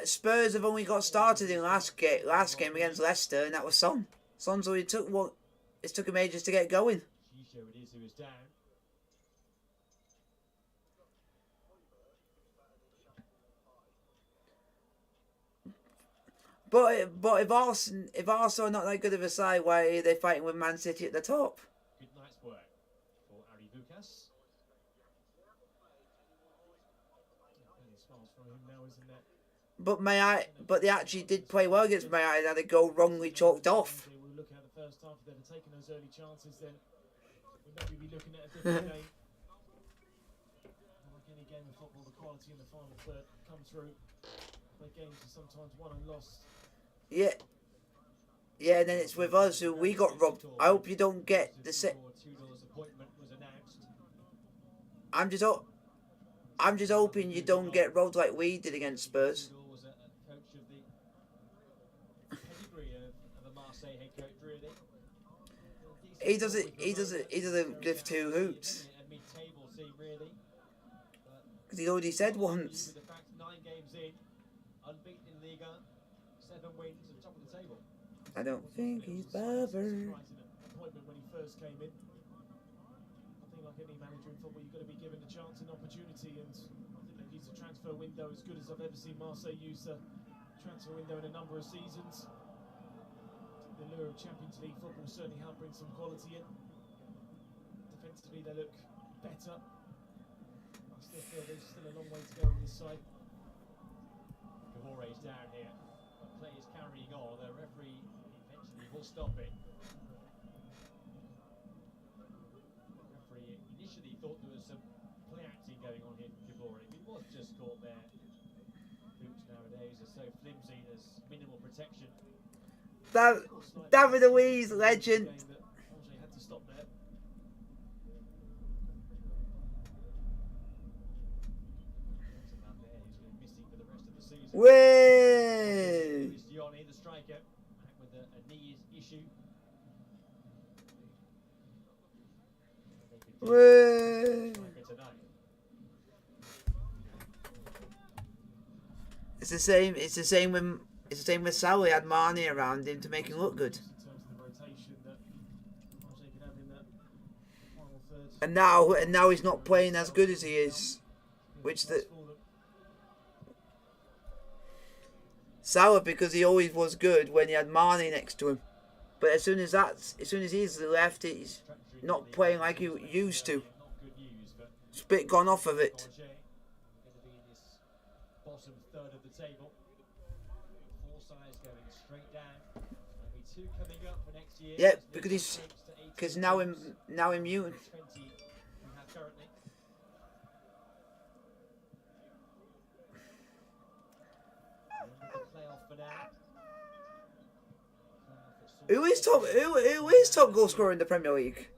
Speaker 1: Spurs have only got started in last game against Leicester, and that was Son. Son's already took it took him ages to get going.
Speaker 2: Shisho it is who is down.
Speaker 1: But if Arsenal are not that good of a side, why are they fighting with Man City at the top?
Speaker 2: Good night's work for Ari Bukas.
Speaker 3: Plenty of smiles from him now, isn't there?
Speaker 1: But they actually did play well against Mayan and had a goal wrongly chalked off.
Speaker 3: We'll look at the first half. If they'd have taken those early chances, then we'd maybe be looking at a different game. Like any game of football, the quality in the final third come through. Where games are sometimes won and lost.
Speaker 1: Yeah, and then it's with us who we got robbed. I hope you don't get the set.
Speaker 2: Appointment was announced.
Speaker 1: I'm just hoping you don't get robbed like we did against Spurs.
Speaker 2: Was a coach of the pedigree of a Marseille head coach, really.
Speaker 1: He doesn't give two hoots.
Speaker 2: A mid-table team, really.
Speaker 1: Because he already said once.
Speaker 2: The fact 9 games in, unbeaten in Ligue, 7 wins at the top of the table.
Speaker 1: I don't think he's
Speaker 3: Surprising
Speaker 1: bothered.
Speaker 3: appointment when he first came in. I think like any manager in football, you've got to be given a chance and opportunity, and I think they've used the transfer window as good as I've ever seen Marseille use the transfer window in a number of seasons. The lure of Champions League football certainly helped bring some quality in. Defensively, they look better. I still feel there's still a long way to go on this side.
Speaker 2: Gavorre's down here. The play is carrying on. The referee eventually will stop it. The referee initially thought there was some play acting going on here from Gavorre. He was just caught there. Boots nowadays are so flimsy, there's minimal protection.
Speaker 1: David Luiz, legend.
Speaker 3: Angers had to stop there.
Speaker 2: That's a man there who's been missing for the rest of the season.
Speaker 1: Way.
Speaker 2: Cristiani, the striker, back with a knee issue.
Speaker 1: Way.
Speaker 2: Striker tonight.
Speaker 1: It's the same with Salah. He had Marnie around him to make him look good.
Speaker 3: In terms of the rotation that Angers could have in that final third.
Speaker 1: And now he's not playing as good as he is. Which the Salah, because he always was good when he had Marnie next to him. But as soon as he's left, he's not playing like he used to.
Speaker 2: Not good news, but
Speaker 1: It's a bit gone off of it.
Speaker 2: Angers going to be in this bottom third of the table. 4 sides going straight down. There'll be 2 coming up for next year.
Speaker 1: Yeah,
Speaker 2: There's
Speaker 1: because
Speaker 2: no
Speaker 1: he's
Speaker 2: 6 to 18
Speaker 1: because now
Speaker 2: teams.
Speaker 1: in mutant.
Speaker 2: 20 we have currently. Playoff for now.
Speaker 1: Who is top goal scorer in the Premier League?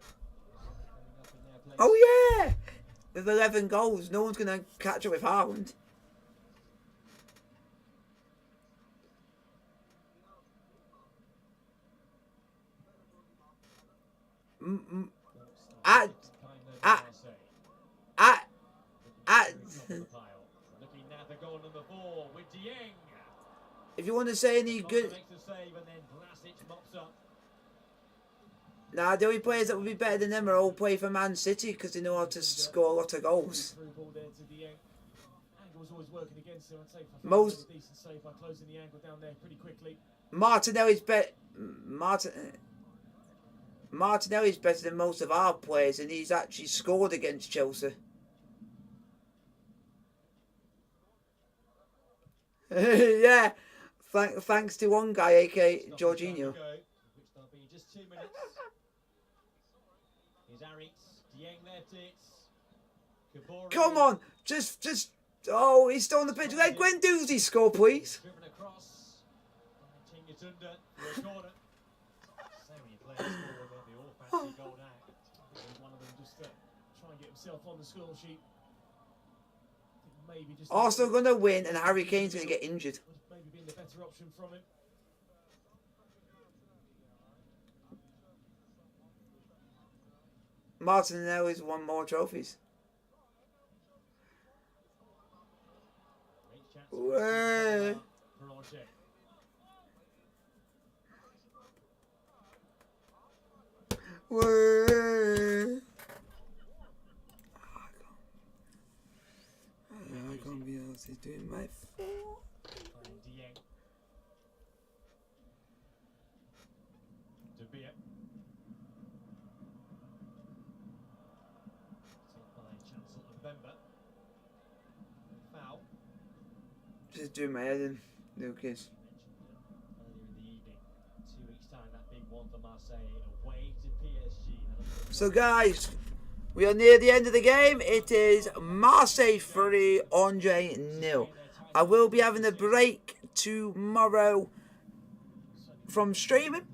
Speaker 1: Oh yeah, with 11 goals, no one's gonna catch up with Haaland. At
Speaker 2: Looking now for goal number 4 with Dieng.
Speaker 1: if you want to say any good,
Speaker 2: Makes the save and then Vlasic mops up.
Speaker 1: nah, the only players that would be better than them are all play for Man City because they know how to score a lot of goals.
Speaker 3: Through ball there to Dieng. angle was always working against him. I'd say Fofana
Speaker 1: Most-
Speaker 3: made a decent save by closing the angle down there pretty quickly.
Speaker 1: Martinelli's better than most of our players, and he's actually scored against Chelsea. Yeah, thanks to one guy, aka Jorginho.
Speaker 2: Which there'll be just 2 minutes. Here's Aritz. Dieng left it. Kabori.
Speaker 1: Come on, just. Oh, he's still on the pitch. Let Guendouzi score, please.
Speaker 2: Driven across. Chingatunda for a corner. So many players forward there. They all fancy goal now.
Speaker 3: I think one of them just try and get himself on the score sheet. I think maybe just
Speaker 1: Arsenal going to win, and Harry Kane's going to get injured.
Speaker 3: would maybe been the better option from him.
Speaker 1: Martinelli's won more trophies.
Speaker 2: Great chance
Speaker 1: Way.
Speaker 2: for Angers.
Speaker 1: Way. I can't be able to do my.
Speaker 2: Playing Dieng. De Beer. Take by Chancellor Mbemba. Foul.
Speaker 1: Just doing my head in, Lucas.
Speaker 2: Earlier in the evening. 2 weeks' time, that big one for Marseille away to PSG.
Speaker 1: So guys, we are near the end of the game. It is Marseille 3, Angers 0. I will be having a break tomorrow from streaming,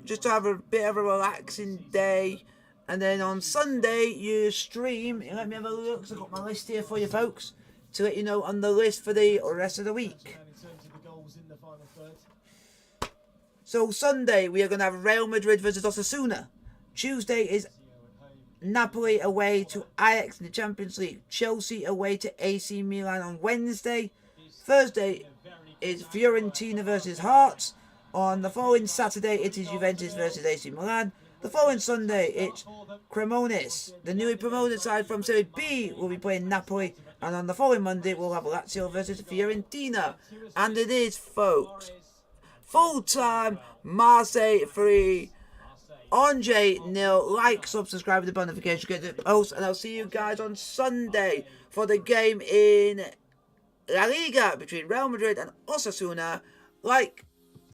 Speaker 1: just to have a bit of a relaxing day. And then on Sunday, you stream. Let me have a look, 'cause I've got my list here for you folks, to let you know on the list for the rest of the week.
Speaker 3: And in terms of the goals in the final third,
Speaker 1: So Sunday, we are going to have Real Madrid versus Osasuna. Tuesday is Napoli away to Ajax in the Champions League. Chelsea away to AC Milan on Wednesday. Thursday is Fiorentina versus Hearts. On the following Saturday, it is Juventus versus AC Milan. The following Sunday, it's Cremonese, the newly promoted side from Serie B, will be playing Napoli. And on the following Monday, we'll have Lazio versus Fiorentina. And it is, folks, full-time Marseille 3, Angers 0. Like, subscribe with the notification, get the post, and I'll see you guys on Sunday for the game in La Liga between Real Madrid and Osasuna. Like,